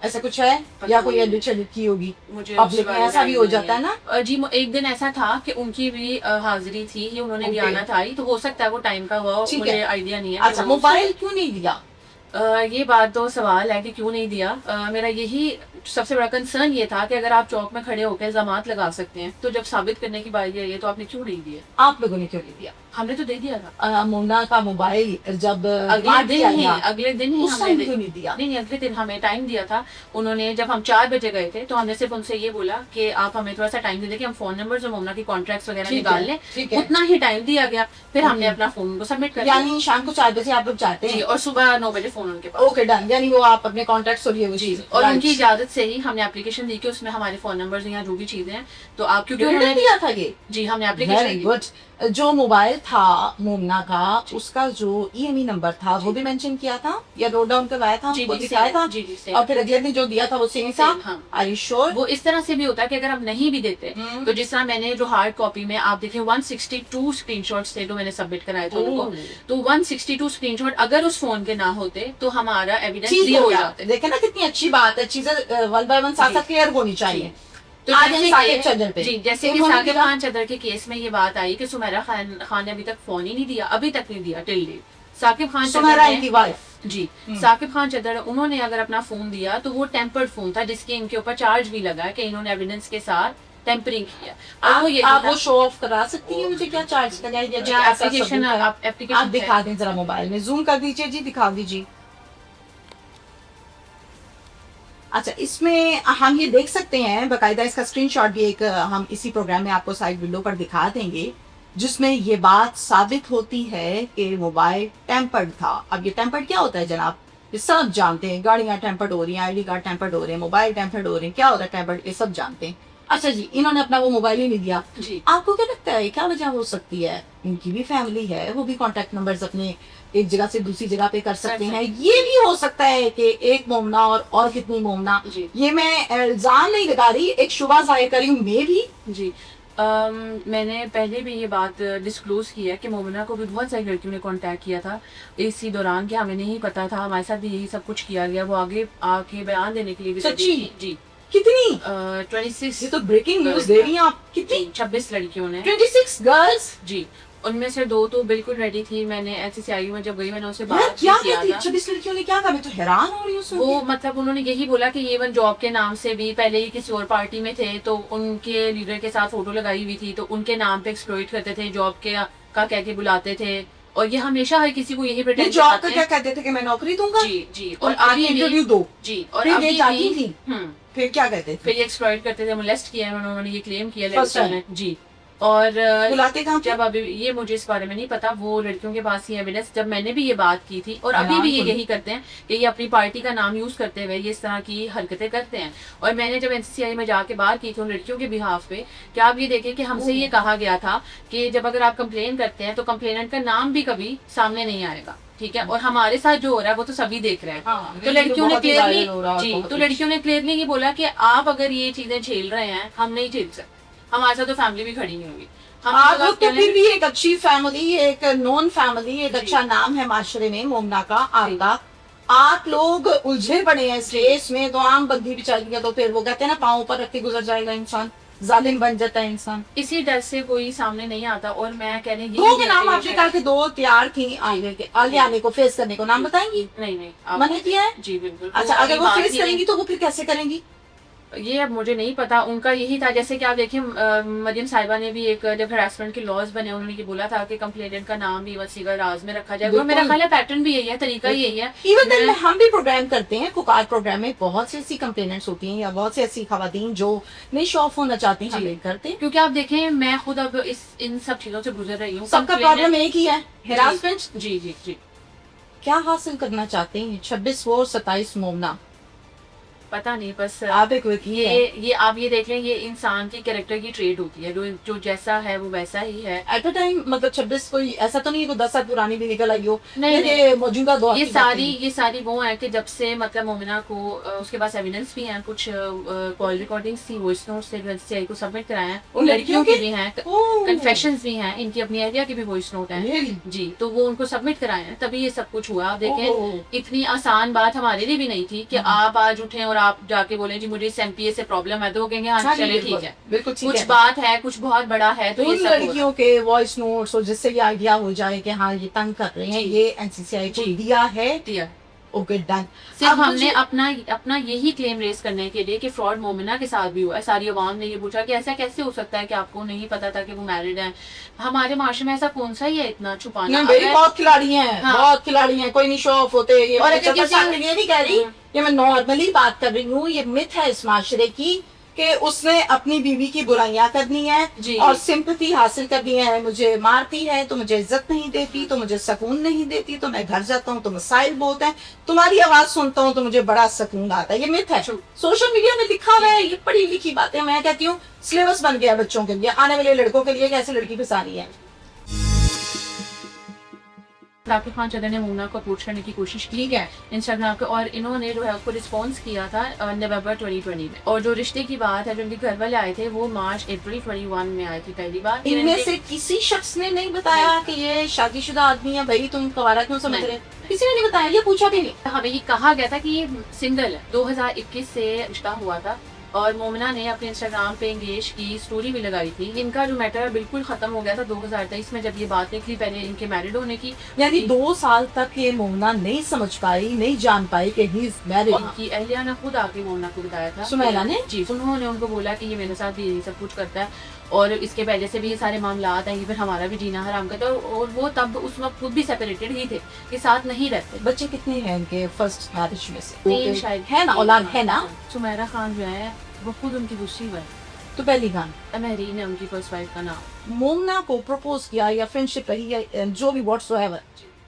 ऐसा कुछ है? पता या कोई नहीं। एडिट शेडिट की होगी मुझे पब्लिक में? ऐसा भी हो जाता है ना? जी, एक दिन ऐसा था कि उनकी भी हाजिरी थी, ये उन्होंने भी Okay. आना था ही, तो हो सकता है वो टाइम का हुआ, ठीक मुझे है। आइडिया नहीं है। अच्छा, मोबाइल क्यों नहीं दिया? ये बात तो सवाल है कि क्यों नहीं दिया। मेरा यही सबसे बड़ा कंसर्न ये था कि अगर आप चौक में खड़े होकर इल्जामात लगा सकते हैं, तो जब साबित करने की बारी आई है तो आपने क्यों नहीं दिया? आप लोगों ने क्यों नहीं दिया? हमने तो दे दिया था मोना का मोबाइल जब अगले दिन ही, उस हमने टाइम क्यों नहीं दिया? नहीं, अगले दिन हमें टाइम दिया था उन्होंने। जब हम 4 बजे गए थे तो हमने सिर्फ उनसे ये बोला कि आप हमें थोड़ा सा टाइम दे दें कि हम फोन नंबर और मोमना की कॉन्ट्रैक्ट्स वगैरह ठीक निकाल है, लें। ठीक है। उतना ही टाइम दिया गया, फिर हमने अपना फोन उनको सबमिट कर दिया। यानी शाम को 4 बजे आप लोग जाते जी, हैं? और सुबह 9 बजे फोन उनके पास। ओके डन, यानी वो आप अपने कॉन्टेक्ट और ये वो चीज, और उनकी इजाजत से ही हमने एप्लीकेशन दी कि उसमें हमारे फोन नंबर्स या जो भी चीजें हैं, तो आप क्योंकि क्यों उन्होंने दिया था ये? जी, हमने वेरी एप्लीकेशन गुड। जो मोबाइल था मोमना का, उसका जो EME नंबर था वो भी मेंशन किया था या नोट डाउन करवाया था, जी, वो जी, दिखाया सेम, था? जी, जी, सेम। और फिर अगले दिन जो दिया था वो सेम था? हाँ। Are you sure? वो इस तरह से भी होता है कि अगर आप नहीं भी देते तो जिस तरह मैंने जो हार्ड कॉपी में आप देखिए 162 स्क्रीनशॉट्स थे जो मैंने सबमिट कराए थे उनको, तो 162 स्क्रीनशॉट अगर उस फोन के ना होते तो हमारा एविडेंस ठीक जीरो हो हो गया। जाते। देखे ना कितनी अच्छी बात है, चीजें वन बाय वन साथ साथ क्लियर होनी चाहिए। तो आज जैसे साकिब कि- चंदर पे जी, जैसे कि उन्होंने साकिब दिया- खान चदर के केस में ये बात आई कि सुमेरा खान ने अभी तक फोन ही नहीं दिया, अभी तक नहीं दिया टिल डेट। साकिब खान सुमेरा चदर इनकी ने वाइफ। जी, साकिब खान चदर उन्होंने अगर अपना फोन दिया तो वो टेम्पर्ड फोन था जिसके इनके ऊपर चार्ज भी लगा है कि इन्होंने एविडेंस के साथ टेम्परिंग किया। और वो ये आप वो शो ऑफ करा सकती हैं मुझे क्या चार्ज लगाई या क्या ऐसा एप्लीकेशन सबूत है? आप एप्लीकेशन आप दिखा दें जरा, मोबाइल में जूम कर दीजिए जी, दिखा दीजिए। अच्छा, इसमें हम ये देख सकते हैं बकायदा, इसका स्क्रीनशॉट भी एक हम इसी प्रोग्राम में आपको साइड विंडो पर दिखा देंगे, जिसमें ये बात साबित होती है कि मोबाइल टेम्पर्ड था। अब ये टेम्पर्ड क्या होता है जनाब? ये सब जानते हैं, गाड़ियां टेम्पर्ड हो रही हैं, आईडी कार्ड टेम्पर्ड हो रहे हैं, मोबाइल टेम्पर्ड हो रहे हैं, क्या होता है टेम्पर्ड, ये सब जानते हैं। अच्छा जी, इन्होंने अपना वो मोबाइल ही नहीं दिया, जी आपको क्या लगता है क्या वजह हो सकती है? इनकी भी फैमिली है, वो भी कॉन्टेक्ट नंबर्स अपने एक जगह से दूसरी जगह पे कर सकते हैं। ये भी हो सकता है कि एक मोमना और कितनी मोमना, जी ये मैं इल्जाम नहीं लगा रही, एक शुबा जाहिर करी हूँ, मे भी। जी मैंने पहले भी ये बात डिस्क्लोज की है कि मोमिना को भी बहुत सारी लड़कियों ने कांटेक्ट किया था इसी दौरान, कि हमें नहीं पता था, हमारे साथ भी यही सब कुछ किया गया। वो आगे आके बयान देने के लिए भी सच्ची? जी कितनी? 26 ये तो ब्रेकिंग न्यूज दे रही हैं आप। कितनी? 26 लड़कियों ने। 26 गर्ल्स? जी, उनमें से 2 तो बिल्कुल रेडी थी। मैंने एचसीसीआई में जब गई, मैंने उससे यार बात क्या भी किया कहती? था। 26 लड़कियों ने क्या कहा? मैं तो हैरान हो रही हूँ सुन वो के। मतलब उन्होंने यही बोला कि ये इवन जॉब के नाम से भी पहले ही किसी और पार्टी में थे, तो उनके लीडर के साथ फोटो लगाई हुई थी, तो उनके नाम पे एक्सप्लॉइट करते थे, जॉब के का कह के बुलाते थे। और ये हमेशा हर किसी को यही ये प्रिटेंड जॉब का क्या कहते थे कि मैं नौकरी दूंगा? जी जी। और आगे इंटरव्यू दो। जी, और फिर ये अभी जाती भी थी? फिर क्या कहते थे? फिर ये एक्सप्लॉइट करते थे, मोलेस्ट किया है उन्होंने, ये क्लेम किया First लड़कियों ने। जी। और बुलाते कहाँ थे? जब अभी ये मुझे इस बारे में नहीं पता, वो लड़कियों के पास ही एविडेंस, जब मैंने भी ये बात की थी, और अभी भी ये यही करते हैं कि ये अपनी पार्टी का नाम यूज करते हुए ये इस तरह की हरकतें करते हैं। और मैंने जब एनसीसीआई में जाके बात की थी उन लड़कियों के बिहाफ पे, क्या आप ये देखें कि हमसे ये कहा गया था कि जब अगर आप कंप्लेन करते हैं तो कंप्लेनेंट का नाम भी कभी सामने नहीं आएगा, ठीक है। और हमारे साथ जो हो रहा है वो तो सभी देख रहे हैं। हाँ, तो लड़कियों ने बहुत ही viral हो रहा क्लियरली है, जी, बहुत तो कुछ। लड़कियों ने क्लियरली ये बोला कि आप अगर ये चीजें झेल रहे हैं, हम नहीं झेल सकते, हमारे साथ तो फैमिली भी खड़ी नहीं होगी। हम आप लोग लोग तो अकेले- फिर भी एक अच्छी फैमिली, एक नॉन फैमिली, एक अच्छा नाम है माशरे में मोमना का, आपका। आप लोग उलझे पड़े हैं इस केस में, तो आम बंदी बेचारी है, तो फिर वो कहते हैं ना पाँव ऊपर रख के गुजर जाएगा इंसान, जालिम बन जाता है इंसान। इसी डर से कोई सामने नहीं आता। और मैं कह रही हूँ दो के नाम आपने कहा कि 2 तैयार थी आगे आने को, फेस करने को, नाम बताएंगी? नहीं मना किया है? जी बिल्कुल। अच्छा, अगर वो बात फेस ही करेंगी तो वो फिर कैसे करेंगी? ये अब मुझे नहीं पता, उनका यही था। जैसे कि आप देखिए मरियम साहिबा ने भी एक, जब हरासमेंट के लॉज बने, उन्होंने ये बोला था कि कंप्लेनेंट का नाम भी वसीगा राज में रखा जाएगा। और मेरा ख्याल है पैटर्न भी यही है, तरीका यही है। इवन देन हम भी प्रोग्राम करते हैं, कुकार प्रोग्राम में बहुत सी ऐसी कंप्लेनेंट्स होती हैं, या बहुत सी ऐसी खवातीन जो नहीं शो ऑफ होना चाहती हैं, हम करते हैं। क्योंकि आप देखें, मैं खुद अब इन सब चीजों से गुजर रही हूँ। सबका प्रॉब्लम एक ही है, हरासमेंट। जी जी जी। क्या हासिल करना चाहते हैं 26 वो 27 मोमना? पता नहीं, बस आप एक वकील हैं। ये आप ये देख लें, ये इंसान की कैरेक्टर की ट्रेड होती है, जो जैसा है वो वैसा ही है। एट अ टाइम मतलब 26 कोई ऐसा तो नहीं है कोई 10 साल पुरानी भी निकल आई हो? नहीं, ये मौजूदा दौर ये की बातें हैं। ये सारी वो है कि जब से मतलब मोमिना को उसके पास एविडेंस भी हैं, कुछ कॉल रिकॉर्डिंग्स थी, वॉइस नोट्स थे, एनसीसीआई को सबमिट कराए हैं, उन लड़कियों के भी हैं, ओह। कन्फेशंस भी हैं, इनकी अपनी एरिया के भी वॉइस नोट हैं। Really? जी, तो वो उनको सबमिट कराए हैं, तभी ये सब कुछ हुआ। आप ओह। देखें, इतनी आसान बात हमारे लिए भी नहीं थी कि आप आज उठें और आप जाके बोलें जी मुझे इस एमपीए से प्रॉब्लम है, तो वो कहेंगे हाँ चले ठीक है, बिल्कुल ठीक कुछ है। बात है, कुछ बहुत बड़ा है, तो ये उन सब हो रहा है। लड़कियों के वॉइस नोट्स और जिससे ये आइडिया हो जाए कि हाँ ये तंग कर रहे हैं, ये एनसीसीआई को जी। दिया है। दिया। Okay done. सिर्फ अब हमने मुझे- अपना यही क्लेम रेस करने के लिए कि फ्रॉड मोमिना के साथ भी हुआ है। सारी अवाम ने ये पूछा कि ऐसा कैसे हो सकता है कि आपको नहीं पता था कि वो मैरिड है। हमारे माशरे में ऐसा कौन सा ही है इतना छुपाना। नहीं, मेरी अगर- बहुत खिलाड़ी हैं, हाँ। बहुत खिलाड़ी हैं, कोई नहीं शो ऑफ होते। ये और मैं अगर चंद्र किसी- साहब के लिए नहीं कह रही, ये मैं नॉर्मली बात कर रही हूँ। ये मिथ है इस माशरे की कि उसने अपनी बीवी की बुराइयां करनी है जी। और सिंपैथी हासिल करनी है। मुझे मारती है तो मुझे इज्जत नहीं देती, तो मुझे सुकून नहीं देती, तो मैं घर जाता हूँ तो मसाइल बहुत हैं, तुम्हारी आवाज सुनता हूँ तो मुझे बड़ा सुकून आता है। ये मिथ है, सोशल मीडिया में लिखा हुआ है, ये पढ़ी लिखी बातें। मैं कहती हूँ सिलेबस बन गया बच्चों के लिए, आने वाले लड़कों के लिए कैसे लड़की फंसानी है। साकिब खान चदर ने मोमिना को अप्रोच करने की कोशिश की ठीक है। इंस्टाग्राम पे, और इन्होंने जो है उसको रिस्पॉन्स किया था नवंबर 2020 में। और जो रिश्ते की बात है, जो उनके घर वाले आए थे, वो मार्च अप्रैल 21 में आए थे पहली बार। इनमें से किसी शख्स ने नहीं बताया कि ये शादीशुदा आदमी है, भाई तुम कवारा क्यों समझ रहे? किसी ने नहीं बताया, ये पूछा भी नहीं। हमें ये कहा गया था कि ये सिंगल है। 2021 से रिश्ता हुआ था और मोमिना ने अपने इंस्टाग्राम पे एंगेज की स्टोरी भी लगाई थी। इनका जो मैटर बिल्कुल खत्म हो गया था 2023 में, जब ये बात निकली पहले इनके मैरिड होने की। यानी 2 साल तक ये मोमना नहीं समझ पाई, नहीं जान पाई कि ही इज मैरिड। उनकी अहलिया ने खुद आके मोमिना को बताया था, सुमैला ने? जी, उन्होंने उनको बोला कि ये मेरे साथ भी यही सब कुछ करता है और इसके पहले से भी ये सारे मामला हैं, ये फिर हमारा भी जीना हराम करता है। और वो तब उस वक्त खुद भी सेपरेटेड ही थे, कि साथ नहीं रहते। बच्चे कितने हैं इनके फर्स्ट मैरिज में से? 3 शायद है ना, औलाद है ना? सुमैरा खान जो है वो खुद उनकी दूसरी वाइफ, तो पहली खान महरीन है उनकी फर्स्ट वाइफ का नाम। मोमना को प्रपोज किया या फ्रेंडशिप रही या जो भी व्हाट्सएवर,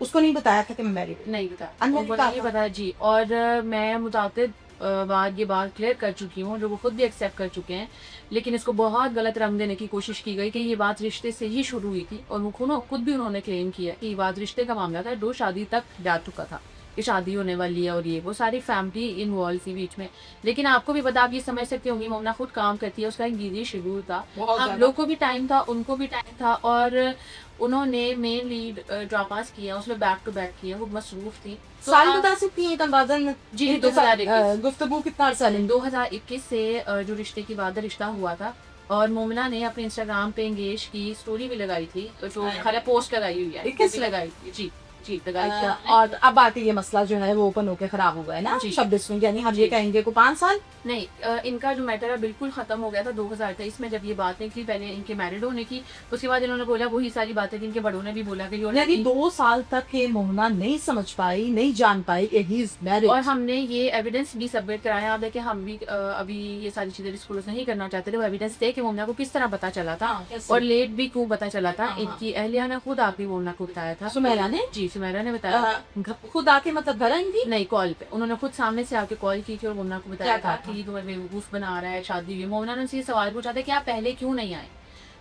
उसको नहीं बताया था कि मैं मैरिड? नहीं बताया, अनमैरिड उनको कहा नहीं था? बताया जी। और मैं मुताबिद बात ये बात क्लियर कर चुकी हूँ, जो वो खुद भी एक्सेप्ट कर चुके हैं, लेकिन इसको बहुत गलत रंग देने की कोशिश की गई कि ये बात रिश्ते से ही शुरू हुई थी। और वो खुद भी उन्होंने क्लेम किया कि ये बात रिश्ते का मामला था, 2 शादी तक जा चुका था कि शादी होने वाली है, और ये वो सारी फैमिली इन्वॉल्व थी बीच में। लेकिन आपको भी पता, आप ये समझ सकते होंगी, मोमना खुद काम करती है, उसका एक बिजी शेड्यूल था, बहुत हम ज़्यादा। लोग को भी टाइम था, उनको भी टाइम था, और उन्होंने मेन लीड ड्रामास किया, उसमें बैक टू बैक किया, वो मसरूफ थी। तो साल आप- बता सकती हैं अंदाजन? जी, इनके साथ, 2021 गुफ्तगू कितना अर्सा लेंगे? 2021 से जो रिश्ते की बात है, रिश्ता हुआ था, और मोमना ने अपने इंस्टाग्राम पे एंगेज की स्टोरी भी लगाई थी, जो खरा पोस्ट लगाई हुई है, 21 वो भी लगाई थी जी, जी लगाई थी आपने। और अब आके ये मसला जो है वो ओपन होकर खराब हो गया है ना जी। शब्द इसमें, यानी हम जी। ये कहेंगे को 5 साल। नहीं, इनका जो मैटर है बिल्कुल खत्म हो गया था 2023 में, जब ये बात निकली पहले इनके मैरिड होने की, उसके बाद इन्होंने बोला वही सारी बातें थी, इनके बड़ों ने भी बोला कि यानी 2 साल तक ये मोहना नहीं समझ पाई, नहीं जान पाई कि ही इज मैरिड। और हमने ये एविडेंस भी सबमिट कराया। आप देखिए, हम भी अभी ये सारी चीजें डिस्क्लोज नहीं करना चाहते थे, वो एविडेंस थे कि मोमना को किस तरह पता चला था, हाँ, कैसे? और लेट भी क्यों पता चला था। हाँ, इनकी अहलिया ने खुद आके मोमना को बताया था। सुमेरा ने? जी, सुमेरा ने बताया। खुद आके मतलब घर आई थी? नहीं, कॉल पे उन्होंने खुद सामने से आके कॉल की थी, और मोमना को बताया क्या था कहा था? कि तुम्हें बेवकूफ बना रहा है, शादी हुई। मोमना ने उनसे ये सवाल पूछा था कि आप पहले क्यों नहीं आए,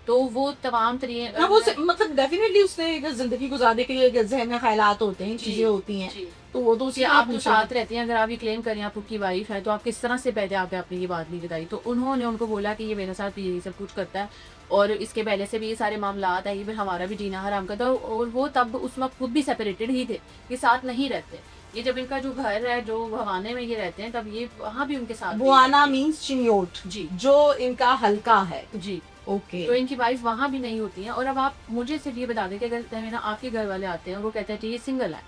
तो वो तमाम तरीके ना वो मतलब डेफिनेटली उसने एक जिंदगी गुजारने के लिए जहन में ख्यालात होते हैं, जी, चीजें होती हैं, जी। तो वो तो कि उसी आप तो साथ रहते हैं, अगर आप ये क्लेम करें आप उसकी वाइफ है, तो आप किस तरह से पहले आके आपने ये बात नहीं बताई। तो उन्होंने उनको बोला कि ये मेरे साथ भी यही सब कुछ करता है, और इसके पहले से भी ये सारे मामला है, ये फिर हमारा भी जीना हराम करता है, और वो तब उस वक्त खुद भी सेपरेटेड ही थे, ये साथ नहीं रहते। ये जब इनका जो घर है, जो भवाने में ये रहते हैं, तब ये वहाँ भी उनके साथ बुआना मींस चिन्योट, जी, जो इनका हल्का है। जी। ओके। तो इनकी वाइफ वहाँ भी नहीं होती है। और अब आप मुझे सिर्फ ये बता दें कि अगर मेरा आपके घर वाले आते हैं और वो कहते हैं कि ये सिंगल है,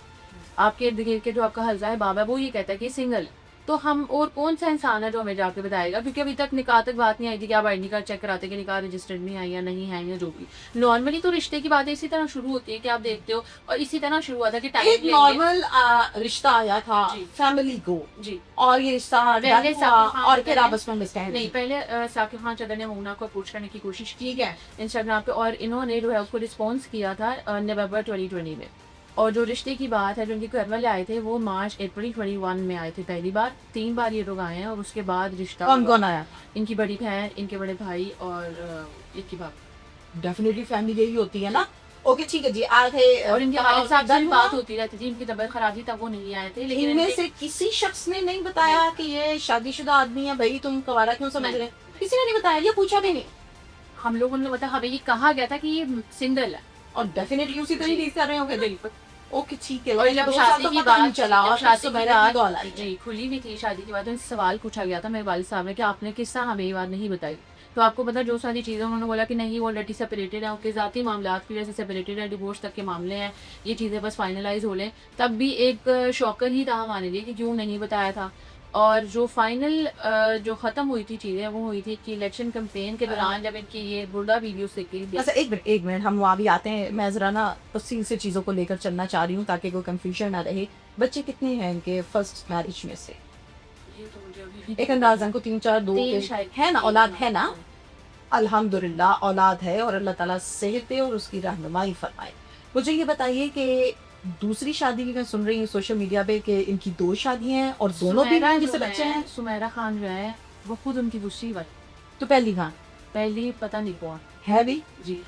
आपके इर्द गिर्द के जो आपका हल्का है बाबा, वो ये कहता है कि सिंगल है, तो हम और कौन सा इंसान है जो हमें जाके बताएगा? क्योंकि अभी तक निकाह तक बात नहीं आई थी कि आप आईडी कार्ड चेक कराते कि निकाह रजिस्टर्ड में है या नहीं है, या जो भी। नॉर्मली तो रिश्ते की बातें इसी तरह शुरू होती है कि आप देखते हो, और इसी तरह शुरू हुआ था कि टाइम एक नॉर्मल रिश्ता आया था जी। फैमिली को, जी। और ये रिश्ता पहले डन हुआ, साकिब खान और ने फिर पहले- आपस में मिसहैप नहीं, पहले साकिब खान चदर ने मोमना को अप्रोच करने की कोशिश की ठीक है। इंस्टाग्राम पे, और इन्होंने जो है उसको रिस्पॉन्स किया था नवंबर 2020 में। और जो रिश्ते की बात है, जो उनके घर वाले आए थे, वो मार्च अप्रैल 21 में आए थे पहली बार। 3 बार ये लोग आए हैं, और उसके बाद रिश्ता कौन हुआ। कौन आया? इनकी बड़ी बहन, इनके बड़े भाई, और इनकी बाप। डेफिनेटली फैमिली यही होती है ना। ओके ठीक है जी, आगे। और इनके वालिद साहब से भी बात होती रहती थी, इनकी तबीयत खराब थी तब वो नहीं आए थे, लेकिन इनमें इनके- से किसी शख्स ने नहीं बताया कि ये शादीशुदा आदमी है, भाई तुम कवारा क्यों समझ नहीं। रहे हैं? किसी ने नहीं बताया, ये पूछा भी नहीं। हम लोगों ने बताया, हमें ये कहा गया था कि ये सिंगल है। और डेफिनेटली उसी तरह ही कर रहे होंगे। बिल्कुल। ओके ठीक है। और जब 2 साल शादी तो की पता नहीं बात चला, और जब शादी की सुमेरा की बात कॉल आई। जी खुली भी थी शादी के बाद, तो इनसे सवाल पूछा गया था मेरे वालिद साहब ने कि आपने किस तरह हमें ये बात नहीं बताई। तो आपको पता, जो सारी चीज़ें उन्होंने बोला कि नहीं, वो ऑलरेडी सेपरेटेड है, उनके ज़ाती मामला की वजह से सेपरेटेड है, डिवोर्स तक के मामले हैं, ये चीज़ें बस फाइनलाइज हो लें। तब भी एक शॉकर ही था हमारे लिए कि क्यों नहीं बताया था। और जो फाइनल जो ख़त्म हुई थी चीज़ें, वो हुई थी कि इलेक्शन कैंपेन के दौरान जब इनकी ये बुर्दा वीडियो देखी। अच्छा एक मिनट हम वहाँ भी आते हैं। मैं जरा ना तफसील से चीज़ों को लेकर चलना चाह रही हूँ ताकि कोई कंफ्यूजन ना रहे। बच्चे कितने हैं इनके फर्स्ट मैरिज में से? ये तो मुझे अभी एक अंदाजन को 3 4 2 तीन शायद है ना, औलाद है ना? अल्हम्दुलिल्लाह औलाद है, और अल्लाह ताला सेहत दे और उसकी रहनुमाई फरमाए। मुझे ये बताइए कि दूसरी शादी की मैं सुन रही हूँ सोशल मीडिया पे कि इनकी 2 शादियां हैं और दोनों भी सुमेरा जिससे जो बच्चे है, हैं। सुमेरा खान जो है वो खुद उनकी दूसरी वाली, तो पहली कहाँ पहली पता नहीं कौन। है भी? जी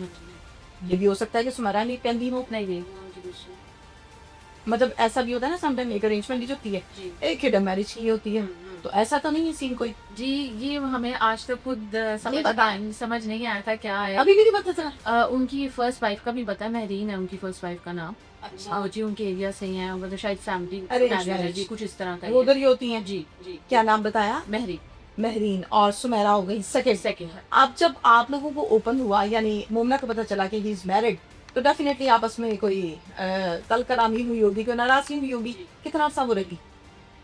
ये भी हो सकता है कि सुमेरा नहीं पहली हो। नहीं, नहीं वो उनकी दूसरी। मतलब ऐसा भी होता है ना, समटाइम एक अरेंजमेंट भी होती है, जी एक हिडन मैरिज की होती है, तो ऐसा तो नहीं है सीन कोई? जी, ये हमें आज तक खुद समझ नहीं आया था क्या है। अभी भी नहीं पता चला। उनकी फर्स्ट वाइफ का भी पता है, महरीन है उनकी फर्स्ट वाइफ का नाम। अच्छा। जी उनके एरिया से ही है, मतलब शायद फैमिली Arranged है marriage। जी, कुछ इस तरह का वो उधर ही होती हैं। जी जी। क्या नाम बताया? महरी महरीन। और सुमेरा हो गई सेकंड। सेकंड है। अब जब आप लोगों को ओपन हुआ, यानी मोमना को पता चला कि ही इज मैरिड, तो डेफिनेटली आपस में कोई कल कलामी हुई होगी, कोई नाराजगी हुई होगी। कितना अर्सा वो रही?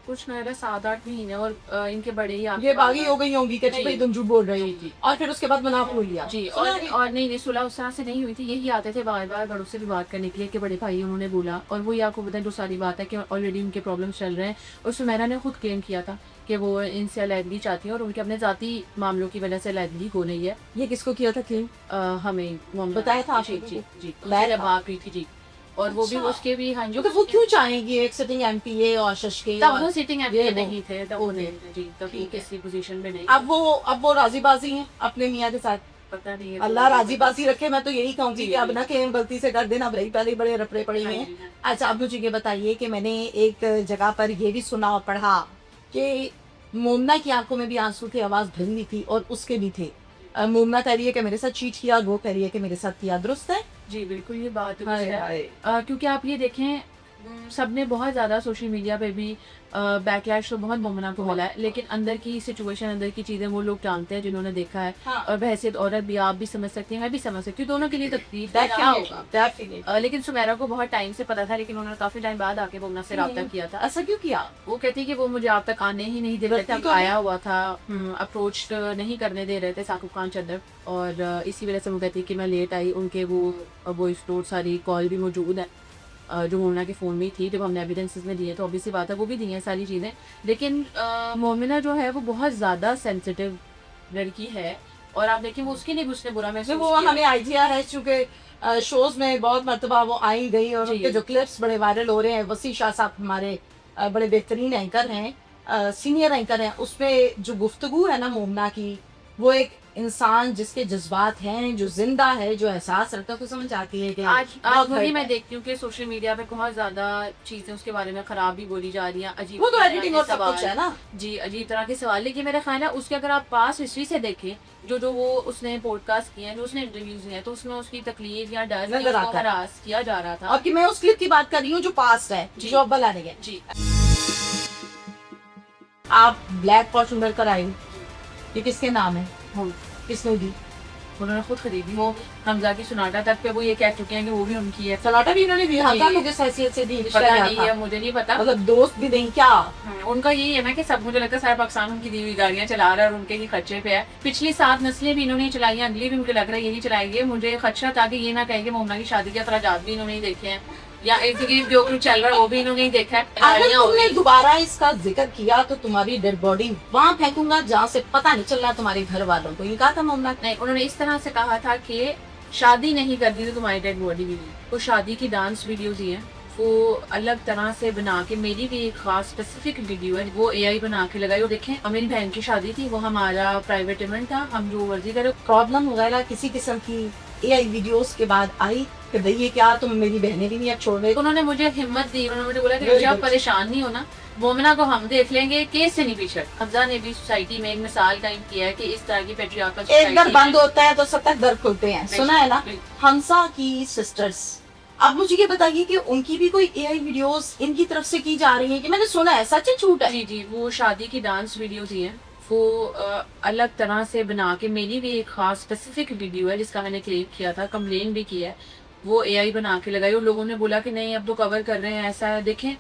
कुछ ना रहा 7-8 महीने, और इनके बड़े ही ये बागी हो गई होंगी कि नहीं। भाई तुम झूठ बोल रहे जी, हो, जी। और फिर उसके बाद मना हो लिया। जी। सुना और नहीं, सुलह उस तरह से नहीं हुई थी, यही आते थे बार बार बड़ों से भी बात करने के लिए कि बड़े भाई उन्होंने बोला, और वही आपको बताएं जो सारी बात है कि ऑलरेडी उनके प्रॉब्लम्स चल रहे हैं। और सुमेरा ने खुद क्लेम किया था कि वो इनसे अलहदगी चाहती है, और उनके अपने ज़ाती मामलों की वजह से अलहदगी हो रही है। ये किसको किया था क्लेम? हमें बताया था जी आपको? जी जी, मैं जब बात हुई थी जी। और वो भी अच्छा। उसके भी हाँ जी तो वो क्यों चाहेंगी एक सिटिंग एमपीए और शशके तब वो सिटिंग ये एमपी वो। नहीं थे, तब वो ओके। नहीं थे जी, तब वो ठीक है। किसी पोजीशन में नहीं, अब वो राजीबाजी हैं अपने मियाँ के साथ। पता नहीं है अल्लाह राजीबाजी रखे, मैं तो यही कहूंगी जी, कि अब जी। ना कि हम गलती से कर देना, भाई पहले बड़े रपड़े पड़े हुए हाँ हैं। जी, हाँ। अच्छा, अब मुझे ये बताइए कि मैंने एक जगह पर ये भी सुना और पढ़ा कि मोमना की आंखों में भी आंसू थे, आवाज धुंधली थी और उसके भी थे। मोमना कह रही है कि मेरे साथ चीट किया और वो कह रही है कि मेरे साथ किया, दुरुस्त है? जी बिल्कुल ये बात दुरुस्त हाय है। हाय। क्योंकि आप ये देखें सबने बहुत ज़्यादा सोशल मीडिया पे भी बैकलैश तो बहुत मोमना को मिला है, लेकिन अंदर की सिचुएशन, अंदर की चीज़ें वो लोग जानते हैं जिन्होंने देखा है। हाँ। और बहैसियत औरत भी आप भी समझ सकती हैं, मैं भी समझ सकती हूँ, दोनों के लिए तकलीफ है, क्या होगा। Definitely. लेकिन सुमेरा को बहुत टाइम से पता था, लेकिन उन्होंने काफ़ी टाइम बाद आके मोमना से रब्ता किया था। ऐसा क्यों किया? वो कहती कि वो मुझे आप तक आने ही नहीं दे रहे थे, रखती अब तो आया हुआ था, अप्रोच नहीं करने दे रहे थे साकिब खान चद्दर, और इसी वजह से वो कहती कि मैं लेट आई। उनके वो वॉइस नोट सारी कॉल भी मौजूद है जो मोमिना के फ़ोन में ही थी, जब हमने एविडेंसेस में दिए तो ऑब्वियसली बात है वो भी दी हैं सारी चीज़ें। लेकिन मोमिना जो है वो बहुत ज़्यादा सेंसिटिव लड़की है, और आप देखिए वो उसके लिए भी उसने बुरा महसूस वो किया। हमें आइडिया है, चूंकि शोज में बहुत मरतबा वो आई गई और जी। उनके जो क्लिप्स बड़े वायरल हो रहे हैं। वसी शाह साहब हमारे बड़े बेहतरीन एंकर हैं, सीनियर एंकर हैं, उसमें जो गुफ्तगू है ना मोमना की, वो एक इंसान जिसके जज्बात हैं, जो जिंदा है, जो एहसास रखता है, को समझ आती है कि आज बहुत वही हर्ट मैं है। देखती हूँ कि सोशल मीडिया पे बहुत ज्यादा चीजें उसके बारे में खराब भी बोली जा रही हैं, अजीब वो तो तरह एडिटिंग के और सब कुछ सवाल। है ना। जी अजीब तरह के सवाल, लेकिन मेरा ख्याल है उसके अगर आप पास हिस्ट्री से देखें, जो वो उसने पॉडकास्ट किए हैं, जो उसने इंटरव्यूज दिए हैं, तो उसमें उसकी तकलीफ या डर नजर आता है। हरास किया जा रहा था। और कि मैं उस क्लिप की बात कर रही हूँ जो पास्ट है, जी। जो अब बला रही है। जी आप ब्लैक फॉर्च्यूनर कर आई, ये किसके नाम है? किसने दी? उन्होंने खुद खरीदी। वो हमजा की सुनाटा तक पे वो ये कह चुके हैं कि वो भी उनकी है। सलाटा भी इन्होंने दिया था, जी। मुझे हैसियत से दी, रिश्ता पता क्या नहीं था? है, मुझे नहीं पता। मतलब दोस्त भी नहीं क्या? उनका यही है ना कि सब, मुझे लगता है सारा पाकिस्तान उनकी दी हुई गाड़ियां चला रहा है और उनके ही खर्चे पे है। पिछली 7 नस्लें भी इन्होंने चलाई हैं, अगली भी मुझे लग रहा है यही चलाएंगे। मुझे खदशा था कि ये ना कहेंगे मोमना की शादी के अखराजात भी इन्होंने ही देखे हैं, या एग्जीक्यूटिव जो कुछ चल रहा है वो भी इन्होंने ही देखा है। अगर गाड़ियां हो तुमने गई। दोबारा इसका जिक्र किया तो तुम्हारी डेड बॉडी वहां फेंकूंगा जहाँ से पता नहीं चल रहा तुम्हारे घर वालों को, ये कहा था मोमना। नहीं, उन्होंने इस तरह से कहा था कि शादी नहीं करती तो तुम्हारी डेड बॉडी भी नहीं। वो शादी की डांस वीडियोज ही हैं, वो अलग तरह से बना के, मेरी भी एक खास स्पेसिफिक वीडियो है वो एआई बना के लगाई। और देखें मेरी बहन की शादी थी, वो हमारा प्राइवेट इवेंट था, हम जो मर्जी करें। प्रॉब्लम वगैरह किसी किस्म की एआई वीडियोस के बाद आई कि भाई ये क्या, तुम मेरी बहनें भी नहीं अब छोड़ रहे? तो उन्होंने मुझे हिम्मत दी, उन्होंने मुझे बोला कि Very मुझे आप good. परेशान नहीं होना, मोमिना को हम देख लेंगे, केस से नहीं पीछे। हमजा ने भी सोसाइटी में एक मिसाल कायम किया है कि इस तरह की पेट्रियार्कल एक दर बंद होता है तो 70 दर खुलते हैं, सुना है ना? बिल्कुल। हंसा की सिस्टर्स, अब मुझे ये बताइए कि उनकी भी कोई एआई वीडियोस इनकी तरफ से की जा रही है कि मैंने सुना है, सच है झूठ है? जी जी, वो शादी की डांस वीडियोस ही हैं, वो अलग तरह से बना के, मेरी भी एक खास स्पेसिफिक वीडियो है जिसका मैंने क्लेम किया था, कंप्लेन भी किया है, वो एआई बना के लगाई और लोगों ने बोला कि नहीं अब तो कवर कर रहे हैं, ऐसा है। देखें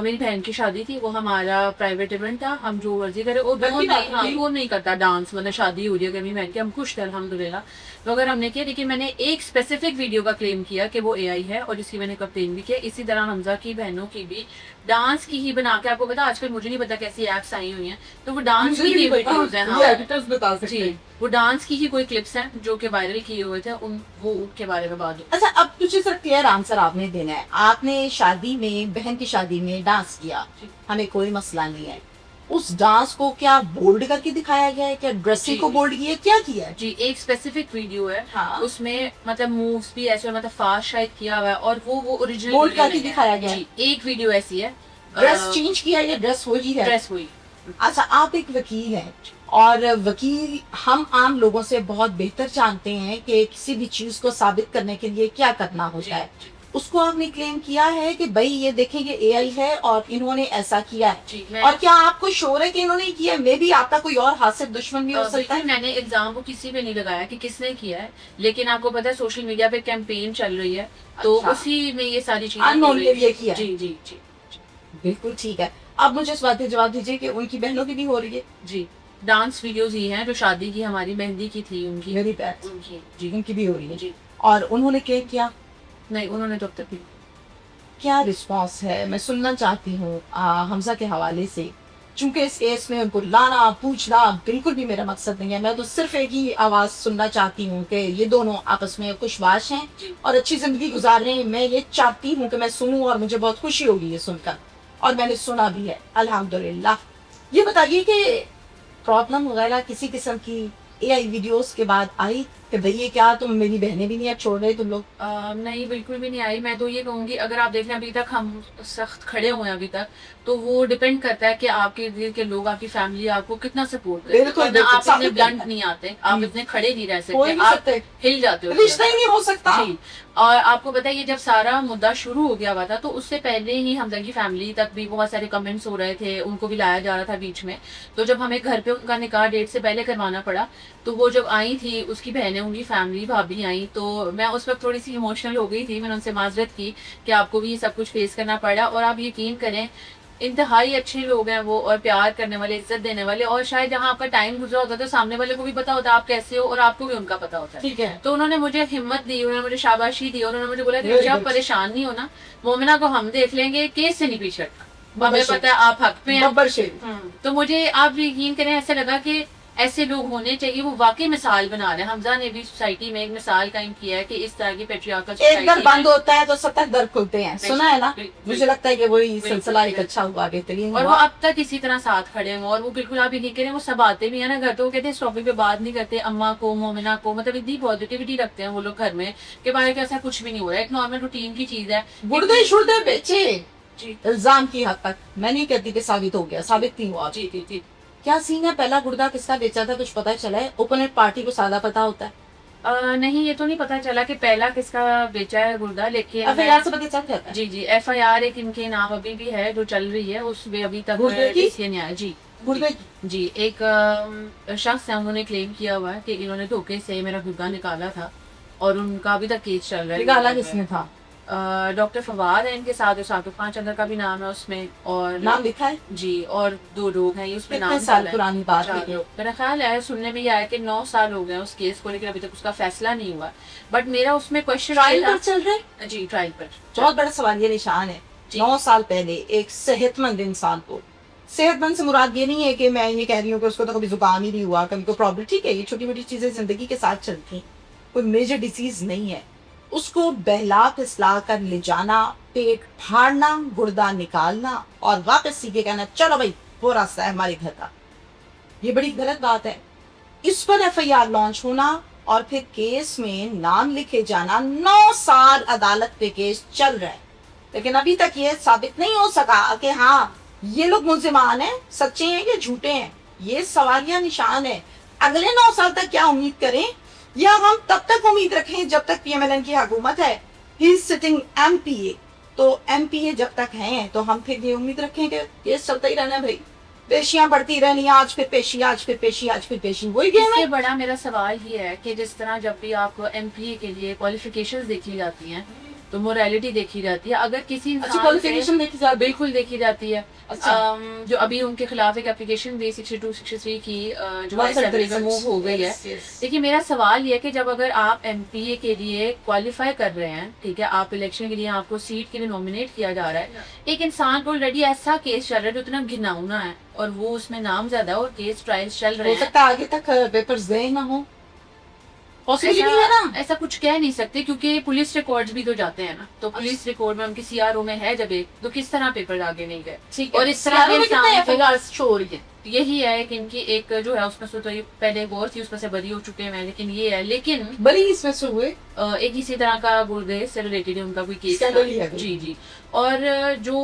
मेरी बहन की शादी थी, वो हमारा प्राइवेट इवेंट था, हम जो मर्जी करें। और वो गलती बात नहीं, हाँ, थी। वो नहीं करता डांस, मतलब शादी हो रही है मेरी बहन की, हम खुश थे अल्हम्दुलिल्लाह। तो अगर हमने किया, लेकिन मैंने एक स्पेसिफिक वीडियो का क्लेम किया कि वो एआई है और जिसकी मैंने कंप्लेन भी किया। इसी तरह हमजा की बहनों की भी डांस की ही बना के, आपको पता आजकल मुझे नहीं पता कैसी एप्स आई हुई हैं, तो वो डांस की ही वीडियोज हैं। हाँ बता जी, वो डांस की ही कोई क्लिप्स हैं जो कि वायरल किए हुए थे, वो के बारे में बात। अच्छा, अब तुझे सर क्लियर आंसर आपने देना है। आपने शादी में, बहन की शादी में डांस किया, जी। हमें कोई मसला नहीं है। उस डांस को क्या बोल्ड करके दिखाया गया है, क्या ड्रेसिंग जी। को बोल्ड किया है, क्या किया है? जी, एक स्पेसिफिक वीडियो है, हाँ। उसमें मतलब मूव्स भी ऐसे, मतलब फास्ट शायद किया हुआ है, और वो ओरिजिनल Bold करके दिखाया गया है। जी, एक वीडियो ऐसी है, ड्रेस चेंज किया है या ड्रेस वही है? ड्रेस हुई। अच्छा, आप एक वकील हैं और वकील हम आम लोगों से बहुत बेहतर जानते हैं कि किसी भी चीज को साबित करने के लिए क्या करना होता है। जी। उसको आपने क्लेम किया है कि भाई ये देखें ये एआई है और इन्होंने ऐसा किया है। जी, मैं- और क्या आपको श्योर है कि इन्होंने ही किया है? मे भी आपका कोई और हाथ से दुश्मन भी हो सकता बिल्कुल, है। मैंने एग्जाम को किसी पे नहीं लगाया कि किसने किया है, लेकिन आपको पता है सोशल मीडिया पे कैंपेन चल रही है, तो अच्छा। उसी में ये सारी चीजें Unknown हो रही ने ये किया है। जी जी जी बिल्कुल ठीक है। अब मुझे इस बात का जवाब दीजिए कि उनकी बहनों की भी हो रही है? जी, डांस वीडियोस ही हैं जो शादी की, हमारी मेहंदी की थी, उनकी मेरी बैठ उनकी जी, उनकी भी हो रही है। जी। और उन्होंने क्लेम किया? नहीं, उन्होंने तो अब तक भी क्या रिस्पांस है, मैं सुनना चाहती हूँ हमजा के हवाले से चूंकि इस केस में उनको लाना पूछना बिल्कुल भी मेरा मकसद नहीं है। मैं तो सिर्फ एक ही आवाज़ सुनना चाहती हूँ कि ये दोनों आपस में खुशबाश हैं और अच्छी ज़िंदगी गुजार रहे हैं। मैं ये चाहती हूँ कि मैं सुनूँ और मुझे बहुत खुशी होगी ये सुनकर, और मैंने सुना भी है अल्हम्दुलिल्लाह। ये बताइए कि प्रॉब्लम वगैरह किसी किस्म की AI वीडियोस के बाद आई कि भैया क्या तुम मेरी बहनें भी नहीं अब छोड़ रहे तुम लोग? नहीं, बिल्कुल भी नहीं आई। मैं तो ये कहूँगी, अगर आप देख लें अभी तक हम सख्त खड़े हुए हैं अभी तक, तो वो डिपेंड करता है कि आपके इर्द गिर्द के लोग, आपकी फैमिली आपको कितना सपोर्ट करते हैं। बिल्कुल, वरना बिल्कुल, आप इतने साबित ब्लंट करता नहीं आते, आप इतने खड़े नहीं रह हो ही सकते, नहीं आप सकते। हिल जाते हो रिश्ता ही नहीं हो सकता। जी। और आपको पता है ये जब सारा मुद्दा शुरू हो गया हुआ था, तो उससे पहले ही हमजा की फैमिली तक भी बहुत सारे कमेंट्स हो रहे थे, उनको भी लाया जा रहा था बीच में। तो जब हमें घर पे उनका निकाह डेट से पहले करवाना पड़ा, तो वो जब आई थी, उसकी बहनें, उनकी फैमिली, भाभी आई, तो मैं उस वक्त थोड़ी सी इमोशनल हो गई थी। मैंने उनसे माजरत की कि आपको भी ये सब कुछ फेस करना पड़ा, और आप यकीन करें इंतहाई अच्छे लोग हैं वो, और प्यार करने वाले, इज्जत देने वाले, और शायद जहाँ आपका टाइम गुजरा होता है तो सामने वाले को भी पता होता है आप कैसे हो, और आपको भी उनका पता होता है। ठीक है। तो उन्होंने मुझे हिम्मत दी, उन्होंने मुझे शाबाशी दी, और उन्होंने मुझे बोला कि Very जब good. परेशान नहीं हो ना, मोमिना को हम देख लेंगे, केस से नहीं पीछे हटना, हमें बब्बर पता है आप हक पे हैं। बब्बर शेर। तो मुझे आप यकीन करें ऐसा लगा कि ऐसे लोग होने चाहिए, वो वाकई मिसाल बना रहे हैं। हमजा ने भी सोसाइटी में एक मिसाल कायम किया है कि इस तरह की पेट्रियार्कल एक दर सोसाइटी बंद होता है तो 70 दर खुलते हैं, सुना है ना? बिल्कुल। मुझे लगता है कि वही बिल्कुल, सिलसिला एक बिल्कुल। अच्छा हुआ, बेहतरीन और वो हुआ। अब तक इसी तरह साथ खड़े हैं, और वो बिल्कुल आप यकीन करें, वो सब आते भी है ना घर, तो वो कहते हैं इस टॉपिक पे बात नहीं करते, अम्मा को, मोमिना को, मतलब इतनी पॉजिटिविटी रखते हैं वो लोग घर में कि भाई कि ऐसा कुछ भी नहीं हो रहा है, एक नॉर्मल रूटीन की चीज है। गुर्दे शुर्दे बेचे जी इल्जाम की हद तक, मैं नहीं कहती कि साबित हो गया, साबित नहीं हुआ। जी जी जी। क्या सीन है? पहला गुर्दा किसका बेचा था कुछ पता चला है? ओपोनेंट पार्टी को सादा पता होता है? नहीं, ये तो नहीं पता चला कि पहला किसका बेचा है गुर्दा, लेकिन FIR से पता चल जाता है। जी जी, FIR एक इनके नाम अभी भी है जो चल रही है, उसमें अभी तक गुर्दे की? DCA नहीं आया। जी गुर्दे जी, एक शख्स है, उन्होंने क्लेम किया हुआ है कि इन्होंने धोखे से मेरा गुर्दा निकाला था, और उनका अभी तक केस चल रहा है। निकाला किसने था? डॉक्टर फवाद है इनके साथ, और साकिब खान चंदर का भी नाम है उसमें, और नाम लिखा है? जी, और 2 लोग हैं, ये उसमें कितने नाम साल डाला है। पुरानी बात 4 है? लोग। मेरा ख्याल है, सुनने में ये आया कि 9 साल हो गए उस केस को, लेकिन अभी तक उसका फैसला नहीं हुआ। बट मेरा उसमें क्वेश्चन ट्रायल पर चल रहा है? जी, ट्रायल पर। बहुत बड़ा सवाल ये निशान है। जी। 9 साल पहले एक सेहतमंद इंसान को, सेहतमंद से मुराद ये नहीं है कि मैं ये कह रही हूँ कि उसको तो कभी जुकाम ही नहीं हुआ, कभी कोई प्रॉब्लम, ठीक है, ये छोटी मोटी चीजें जिंदगी के साथ चलती, कोई मेजर डिसीज नहीं है, उसको बहला फिसला कर ले जाना, पेट फाड़ना, गुर्दा निकालना और वापस सीधे कहना चलो भाई वो रास्ता है हमारे घर का, ये बड़ी गलत बात है। इस पर FIR लॉन्च होना और फिर केस में नाम लिखे जाना, 9 साल अदालत पे केस चल रहा है, लेकिन अभी तक ये साबित नहीं हो सका कि हाँ ये लोग मुल्जिमान हैं, सच्चे हैं या झूठे हैं। ये सवालिया निशान है। अगले 9 साल तक क्या उम्मीद करें, या हम तब तक उम्मीद रखें जब तक PMLN की हुकूमत है? ही इज सिटिंग MPA, तो MPA जब तक हैं तो हम फिर ये उम्मीद रखें कि केस चलता ही रहना भाई, पेशियां बढ़ती रहनी, आज फिर पेशी, आज फिर पेशी, आज फिर पेशी, वही गेम इससे है। बड़ा मेरा सवाल ये है कि जिस तरह जब भी आपको MPA के लिए क्वालिफिकेशंस देखी जाती हैं, तो मोरालिटी देखी जाती है। अगर किसी अच्छी इंसान क्वालिफिकेशन देखी जाती है? बिल्कुल देखी जाती है। अच्छा। जो अभी उनके खिलाफ एक एप्लीकेशन भी 62, 63 की जो बहुत सारे असेंबली में मूव हो गई है। Yes, yes. देखिए, मेरा सवाल ये है कि जब अगर आप MPA के लिए क्वालिफाई कर रहे हैं, ठीक है, आप इलेक्शन के लिए, आपको सीट के लिए नॉमिनेट किया जा रहा है, एक इंसान को ऑलरेडी ऐसा केस चल रहा है जो इतना घिनौना है, और वो उसमें नाम ज्यादा है और केस ट्रायल्स चल रहे हो हैं। सकता है आगे तक पेपर्स गए ना हो, पॉसिबिलिटी है ना। ऐसा कुछ कह नहीं सकते, क्योंकि पुलिस रिकॉर्ड्स भी तो जाते हैं ना, तो पुलिस रिकॉर्ड में उनकी CRO में है जब एक, तो किस तरह पेपर आगे नहीं गए। ठीक है, और इस तरह के इंसान को- FIR शो हो रही है। यही है कि इनकी एक जो है उसमें से तो ये पहले एक और थी, उसमें से बरी हो चुके हैं, लेकिन ये है, लेकिन बड़ी इसमें से हुए एक इसी तरह का गुर्दे से रिलेटेड उनका कोई केस Scandal ही है कोई। जी जी। और जो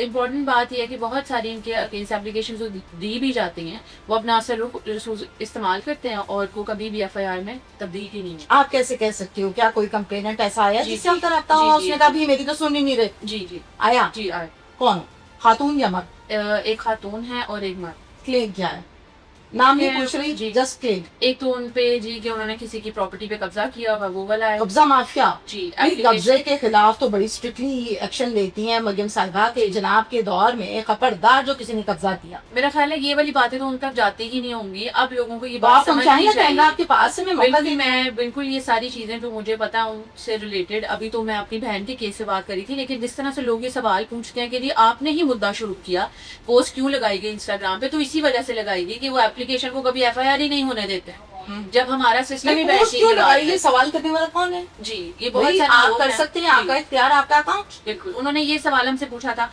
इम्पोर्टेंट बात यह है कि बहुत सारी इनके केस एप्लीकेशन जो दी भी जाती हैं, वो अपना असर इस्तेमाल करते हैं, और को कभी भी FIR में तब्दील ही नहीं है। आप कैसे कह सकती हो? क्या कोई कंप्लेनेंट ऐसा आया जी, जिससे हम जी, रब्ता जी, हुआ, जी, उसने जी। कहा भी मेरी तो सुन ही नहीं रहे? जी जी आया? जी। कौन? खातून या मर्द? एक खातून है और एक मर्द। क्लेम क्या है? नाम नहीं है, पूछ रही, जी। Just claim. एक तो उन पे जी कि उन्होंने किसी की प्रॉपर्टी पे कब्जा किया हुआ वो वाला है कब्जा माफिया जी। नहीं, कब्जे के खिलाफ तो बड़ी स्ट्रिक्टली एक्शन लेती हैं मरियम साहिबा के जनाब के दौर में। खबरदार जो किसी ने कब्जा किया। मेरा ख्याल है ये वाली बातें तो उन तक जाती ही नहीं होंगी। अब लोगों को ये तो बात आप समझनी पहुंचाएंगे चाहिए। कैमरा आपके पास से, मैं मौका बिल्कुल, दी। मैं बिल्कुल ये सारी चीजें जो मुझे पता है उनसे रिलेटेड, अभी तो मैं अपनी बहन के केस से बात करी थी, लेकिन जिस तरह से लोग ये सवाल पूछते हैं कि जी आपने ही मुद्दा शुरू किया, पोस्ट क्यों लगाई गई इंस्टाग्राम पे, तो इसी वजह से लगाई गई कि वो एप्लीकेशन को कभी एफआईआर ही नहीं होने देते। जब हमारा सिस्टम ही नहीं, पोस्ट वैसे क्यों ही लगाई? ये सवाल करने वाला कौन है? जी, ये बहुत भाई, सारे आप लोग कर हैं। सकते हैं, आपका जी। इख्तियार, आपका अकाउंट। बिल्कुल, उन्होंने ये सवाल हमसे पूछा था।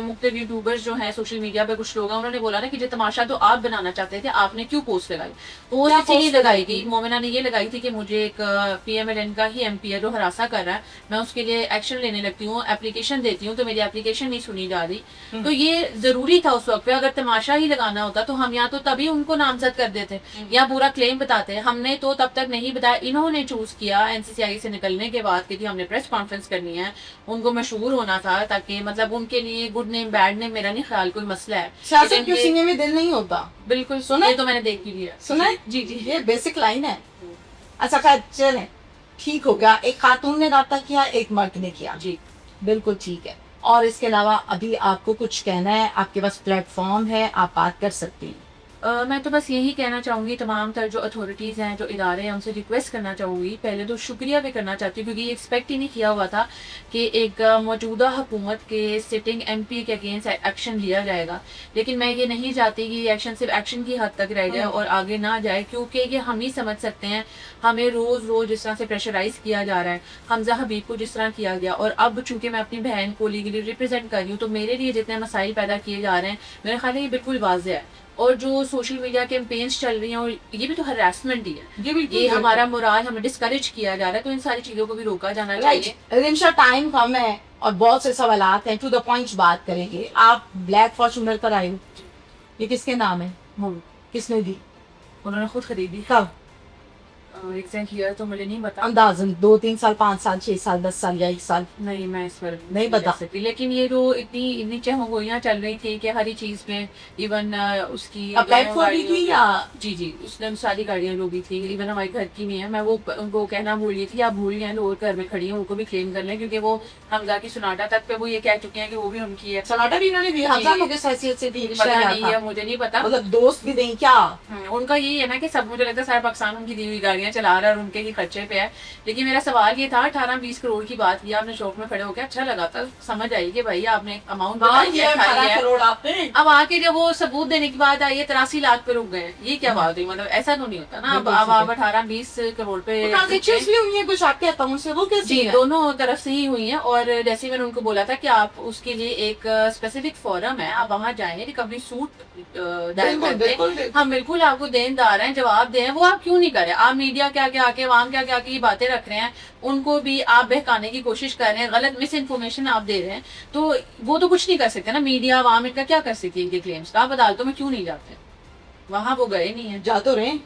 मुख्तलिफ यूट्यूबर्स जो हैं सोशल मीडिया पे कुछ लोग हैं, उन्होंने बोला ना कि जो तमाशा तो आप बनाना चाहते थे, आपने क्यों पोस्ट लगाई? पोस्ट क्या इसलिए पोस्ट लगाई लगाई गई, मोमिना ने ये लगाई थी कि मुझे एक पीएमएलएन का ही एमपी है जो हरासा कर रहा है, मैं उसके लिए एक्शन लेने लगती हूँ, एप्लीकेशन देती हूँ, तो मेरी एप्लीकेशन नहीं सुनी जा रही। तो ये जरूरी था उस वक्त पे। अगर तमाशा ही लगाना होता तो हम या तो तभी उनको नामजद कर देते या पूरा क्लेम बताते। हमने तो तब तक नहीं बताया, इन्होंने चूज किया एनसीसीआई से निकलने के बाद कि जी हमने प्रेस कॉन्फ्रेंस करनी है, उनको मशहूर होना था, ताकि मतलब उनके लिए गुड नेम बैड नेम मेरा नहीं ख्याल कोई मसला है। सियासत लेकिन क्यों ये- सीने में दिल नहीं होता? बिल्कुल सुना है? ये तो मैंने देख भी लिया। सुना है? जी जी ये बेसिक लाइन है। अच्छा खैर चले, ठीक हो गया। एक खातून ने राब्ता किया, एक मर्द ने किया, जी। बिल्कुल ठीक है। और इसके अलावा अभी आपको कुछ कहना है, आपके पास प्लेटफॉर्म है, आप बात कर सकती हैं। मैं तो बस यही कहना चाहूँगी तमाम तर जो अथॉरिटीज़ हैं, जो इदारे हैं, उनसे रिक्वेस्ट करना चाहूँगी। पहले तो शुक्रिया भी करना चाहती हूँ क्योंकि ये एक्सपेक्ट ही नहीं किया हुआ था कि एक मौजूदा हुकूमत के सिटिंग एमपी के अगेंस्ट एक्शन लिया जाएगा। लेकिन मैं ये नहीं चाहती कि ये एक्शन सिर्फ एक्शन की हद तक रह जाए और आगे ना जाए, क्योंकि ये हम ही समझ सकते हैं। हमें रोज़ रोज़ जिस तरह से प्रेशराइज किया जा रहा है, हमजा हबीब को जिस तरह किया गया, और अब चूंकि मैं अपनी बहन को लीगली रिप्रेजेंट कर रही हूँ, तो मेरे लिए जितने मसाइल पैदा किए जा रहे हैं, मेरे ख्याल है ये बिल्कुल वाज़ेह है। और जो सोशल मीडिया कैंपेन्स चल रही हैं, और ये भी तो हरासमेंट ही है, ये हमारा मोराल हमें डिस्करेज किया जा रहा है, तो इन सारी चीजों को भी रोका जाना चाहिए। रिंशा, टाइम कम है और बहुत से सवालात हैं, टू द पॉइंट बात करेंगे। आप ब्लैक फॉर्च्यूनर पर आए हो, ये किसके नाम है? किसने दी? उन्होंने खुद खरीदी। कब? एग्जैक्ट ईयर तो मुझे नहीं पता। अंदाजन 2-3 साल, 5 साल, 6 साल, 10 साल या 1 साल? नहीं, मैं इस पर नहीं बता सकती। लेकिन ये जो इतनी चहमगोइयां चल रही थी कि हर चीज में, इवन उसकी अप्लाई फॉर भी थी या? जी जी, उसने सारी गाड़ियां जो भी थी, इवन हमारे घर की भी है। मैं वो उनको कहना भूल गई थी, आप भूल गए लोग घर में खड़ी हैं, उनको भी क्लेम कर लें, क्योंकि वो हमजा की सुनाटा तक पे वो ये कह चुके हैं कि वो भी उनकी है। सनाटा भी इन्होंने दी? हमजा को किस हैसियत से दी? पता नहीं है, मुझे नहीं पता। मतलब दोस्त भी नहीं क्या? उनका ये है ना कि सब, मुझे लगता है सारा पाकिस्तान उनकी दी हुई गाड़ियां चला रहा है और उनके ही खर्चे पे है। लेकिन मेरा सवाल ये था, 18-20 करोड़ की बात की आपने, शौक में खड़े होकर अच्छा लगा था, समझ आई कि भाई आपने अमाउंट करोड़ आपने। अब आके जब वो सबूत देने की बात आई है 83 लाख पे रुक गए, ये क्या बात हुई? मतलब ऐसा तो नहीं होता ना। अब आप 18-20 करोड़ पे ट्रांजेक्शंस भी हुई हैं कुछ आपके अकाउंट से, वो कैसी जी, है? दोनों तरफ से ही हुई है। और जैसे मैंने उनको बोला था कि आप उसके लिए एक स्पेसिफिक फोरम है, आप वहां जाएंगे, रिकवरी सूट हम बिल्कुल आपको देनदार हैं, जवाब दें। वो आप क्यों नहीं करें? आप मीडिया क्या क्या आके, आवाम क्या क्या की बातें रख रहे हैं, उनको भी आप बहकाने की कोशिश कर रहे हैं, गलत मिस इन्फॉर्मेशन आप दे रहे हैं, तो वो तो कुछ नहीं कर सकते ना। मीडिया आवाम इनका क्या कर सकती है इनके क्लेम्स का? आप अदालतों में क्यों नहीं जाते? वहां वो गए नहीं है। जा तो रहे,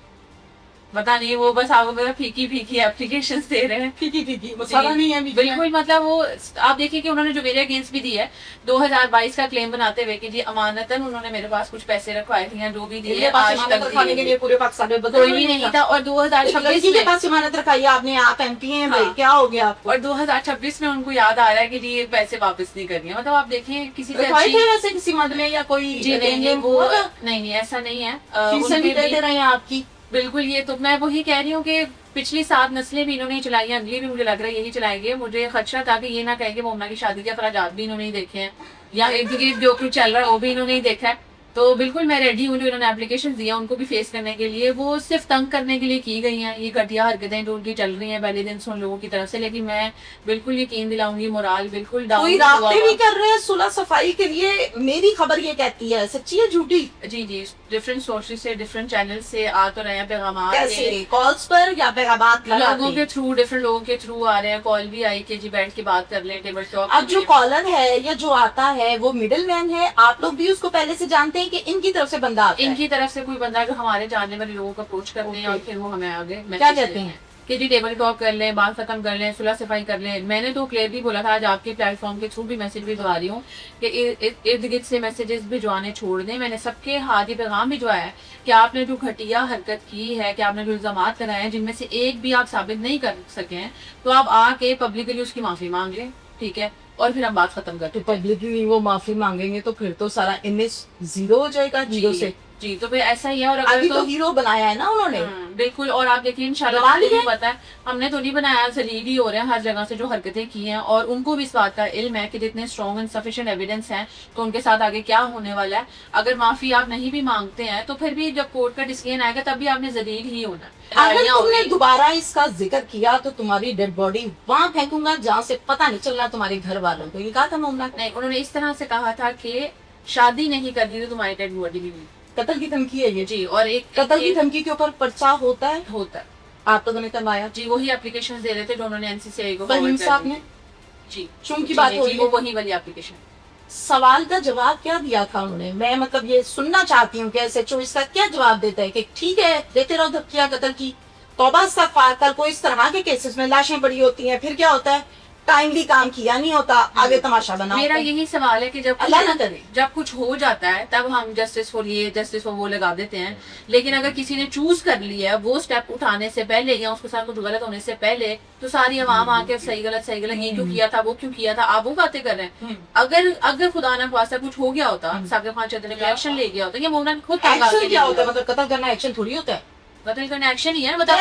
पता नहीं, वो बस आपको पता फीकी फीकी एप्लीकेशंस दे रहे हैं। फीकी मसाला नहीं है बिल्कुल। मतलब वो आप देखिए कि उन्होंने जो मेरे अगेंस्ट भी दी है 2022 का क्लेम बनाते हुए कि जी अमानतन उन्होंने मेरे पास कुछ पैसे रखवाए थे, या जो भी दिए आज तक रखवाने के लिए पूरे पाकिस्तान में कोई भी नहीं था। और 2026 के पास जमानत रखाई आपने, आप एमपी हैं भाई, क्या हो गया आपको? और 2026 में उनको याद आ रहा है कि जी ये पैसे वापस नहीं करनी है। मतलब आप देखें किसी से रखवाए थे वैसे किसी मद में या कोई? जी नहीं, वो नहीं ऐसा नहीं है। फीसें भी देते रहे हैं आपकी? बिल्कुल। ये तो मैं वही कह रही हूँ कि पिछली 7 नस्लें भी इन्होंने चलाई हैं, अगली भी मुझे लग रहा है यही चलाएंगे। मुझे खदशा था कि ये ना कहे कि मोमना की शादी के अखराजात भी इन्होंने ही देखे हैं, या इर्द गिर्द जो कुछ चल रहा है वो भी इन्होंने ही देखा है। तो बिल्कुल मैं रेडी हूँ, जो इन्होंने एप्लीकेशन दिया उनको भी फेस करने के लिए। वो सिर्फ तंग करने के लिए की गई हैं ये घटिया हरकतें जो उनकी चल रही हैं पहले दिन से उन लोगों की तरफ से। लेकिन मैं बिल्कुल यकीन दिलाऊंगी, मोराल बिल्कुल डाउन। कोई राब्ते भी कर रहे हैं सुलह सफाई के लिए? मेरी खबर ये कहती है, सच्ची है झूठी? जी जी, डिफरेंट सोर्सेज से, डिफरेंट चैनल से आ तो रहे हैं पैगाम, कैसे? कॉल्स पर या पैगामात लोगों के थ्रू, डिफरेंट लोगों के थ्रू आ रहे हैं। कॉल भी आई कि जी बैठ के बात कर लें, टेबल टॉक। अब जो कॉलर है या जो आता है वो मिडिल मैन है, आप लोग भी उसको पहले से जानते हैं कि इनकी तरफ से बंदा आता है? इनकी तरफ से कोई बंदा जो हमारे जानने वाले लोगों को अप्रोच करते हैं और फिर वो हमें आगे क्या कहते हैं कि जी टेबल टॉक कर लें, बात खत्म कर लें, सुलह सफाई कर लें। मैंने तो क्लियरली बोला था, आज आपके प्लेटफॉर्म के थ्रू भी मैसेज भिजवा रही हूँ कि इर्द गिर्द से मैसेजेस भिजवाने छोड़ दें। मैंने सबके हाथ ये पैगाम भिजवाया है कि आपने जो घटिया हरकत की है, कि आपने जो इल्जाम लगाए हैं, जिनमें से एक भी आप साबित नहीं कर सके हैं, तो आप आके पब्लिकली उसकी माफी मांग लें, ठीक है, और फिर हम बात खत्म करते तो पब्लिकली वो माफी मांगेंगे तो फिर तो सारा इमेज जीरो हो जाएगा, जीरो से। जी, तो फिर ऐसा ही है। और अगर अभी तो हीरो बनाया है ना उन्होंने। बिल्कुल। और आप देखिए इंशाल्लाह, बना मुझे लिया नहीं पता है, हमने तो नहीं बनाया, जलील ही हो रहे हैं हर जगह से जो हरकतें की हैं, और उनको भी इस बात का इल्म है कि जितने स्ट्रॉन्ग एंड सफिशिएंट एविडेंस हैं तो उनके साथ आगे क्या होने वाला है। अगर माफी आप नहीं भी मांगते हैं तो फिर भी जब कोर्ट का डिसीजन आएगा तब भी आपने जलील ही होना है। अगर तुमने दोबारा इसका जिक्र किया तो तुम्हारी डेड बॉडी वहां फेंकूंगा जहाँ से पता नहीं चल रहा तुम्हारे घर वालों को। ये कहा था मामला। नहीं, उन्होंने इस तरह से कहा था कि शादी नहीं करनी तो तुम्हारी डेड बॉडी भी कत्ल की धमकी है ये। जी, और एक कत्ल की धमकी के ऊपर पर्चा होता है। आप तो करवाया जी, वही एप्लीकेशन दे रहे थे जो उन्होंने एनसीसीआई को फहीम साहब ने। जी, चूं की बात हो रही है, वो वही वाली एप्लीकेशन। सवाल का जवाब क्या दिया था उन्होंने? मैं मतलब ये सुनना चाहती हूँ कि एसएचओ इसका क्या जवाब देता है कि ठीक है देते रहो धमकियां कत्ल की, तौबा इस्तग़फ़ार कर। कोई इस तरह के केसेस में लाशें बड़ी होती हैं, फिर क्या होता है, टाइमली काम किया नहीं होता, आगे तमाशा बना। मेरा यही सवाल है कि जब अल्लाह ना करे, जब कुछ हो जाता है तब हम जस्टिस फॉर ये, जस्टिस फॉर वो लगा देते हैं, लेकिन अगर किसी ने चूज कर लिया है वो स्टेप उठाने से पहले या उसके साथ कुछ गलत होने से पहले, तो सारी अवाम आके सही गलत ये क्यों किया था, वो क्यों किया था, आप वो बातें कर रहे हैं। अगर खुदा ना खास्ता कुछ हो गया होता, साकिब खान चौधरी ने एक्शन ले गया होता, या मोमना खुद एक्शन क्या होता है? मतलब कत्ल करना एक्शन थोड़ी होता है। कत्ल करना एक्शन ही है। मतलब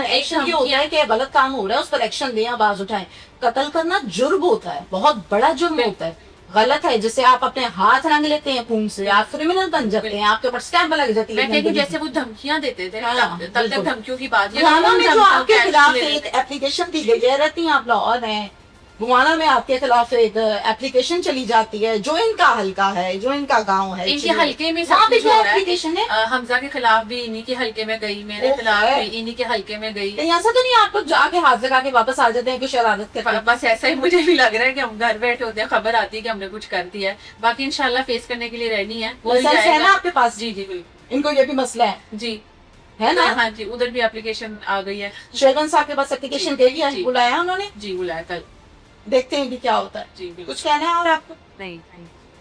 एक्शन ये होता है कि गलत काम हो रहा है उस पर एक्शन लें, आवाज उठाएं। कत्ल करना जुर्म होता है, बहुत बड़ा जुर्म होता है, गलत है। जैसे आप अपने हाथ रंग लेते हैं खून से, आप क्रिमिनल बन जाते हैं, आपके ऊपर स्टैम्प लग जाती है। जैसे वो धमकियां देते थे, तब तक धमकियों की बात जो आपके खिलाफ एक एप्लीकेशन दी गई है, रहती हैं आप लाहौर में, गुवाना में आपके खिलाफ एक एप्लीकेशन चली जाती है जो इनका हल्का है, जो इनका गांव है, इनके हल्के में वहाँ पे जो एप्लीकेशन है, हमजा के खिलाफ भी इन्हीं के हल्के में गई, मेरे खिलाफ भी इन्हीं के हल्के में गई। ऐसा तो नहीं आप लोग जाके हाथ लगा के वापस आ जाते हैं कुछ शरारत के? बस ऐसा ही मुझे भी लग रहा है कि हम घर बैठे होते हैं, खबर आती है कि हमने कुछ कर दिया है, बाकी इंशाल्लाह फेस करने के लिए रेडी है। वो है ना आपके पास? जी जी बिल्कुल, इनको ये भी मसला है जी, है ना? हाँ जी, उधर भी एप्लीकेशन आ गई है। शेरवन साहब के पास एप्लीकेशन दे दिया, बुलाया उन्होंने? जी बुलाया कल, देखते हैं कि क्या होता है। जी कुछ कहना है और आपको? नहीं,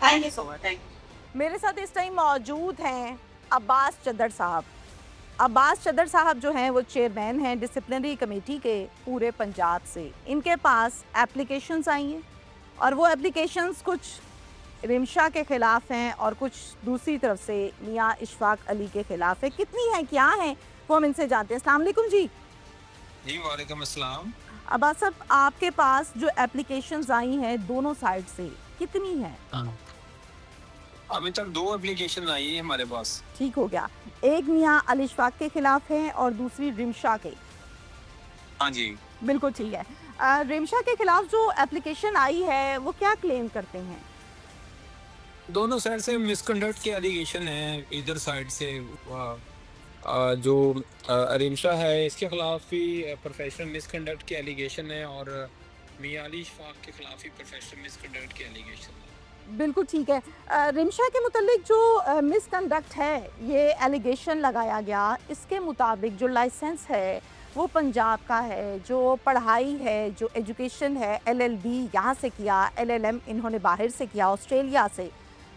thank you so much. Thank you. मेरे साथ इस टाइम मौजूद हैं अब्बास चद्दर साहब। अब्बास चद्दर साहब जो हैं वो चेयरमैन हैं डिसिप्लिनरी कमेटी के पूरे पंजाब से। इनके पास एप्लीकेशंस आई हैं और वो एप्लीकेशंस कुछ रिमशा के ख़िलाफ़ हैं और कुछ दूसरी तरफ से मियाँ इशफाक अली के ख़िलाफ़ है। कितनी हैं, क्या हैं, वो हम इनसे जानते हैं। अस्सलाम वालेकुम जी। जी वालेकुम अस्सलाम। अब्बास साहब, आपके पास जो एप्लीकेशंस आई हैं दोनों साइड से, कितनी हैं? अभी तक 2 एप्लीकेशन आई है हमारे पास। ठीक हो गया। एक मियाँ अली इशफाक के खिलाफ है और दूसरी रिमशा के। हाँ जी, बिल्कुल ठीक है। रिमशा के खिलाफ जो एप्लीकेशन आई है वो क्या क्लेम करते हैं? दोनों साइड से मिसकंडक्ट के एलिगेशन है। इधर साइड से जो रिमशा है इसके खिलाफ भी प्रोफेशनल मिसकंडक्ट के एलिगेशन है और मियां अली इशफाक के खिलाफ भी प्रोफेशनल मिसकंडक्ट के एलिगेशन है। बिल्कुल ठीक है। रिमशा के मुतालिक जो मिसकंडक्ट है, ये एलिगेशन लगाया गया, इसके मुताबिक जो लाइसेंस है वो पंजाब का है, जो पढ़ाई है, जो एजुकेशन है, LLB यहाँ से किया, LLM इन्होंने बाहर से किया, ऑस्ट्रेलिया से।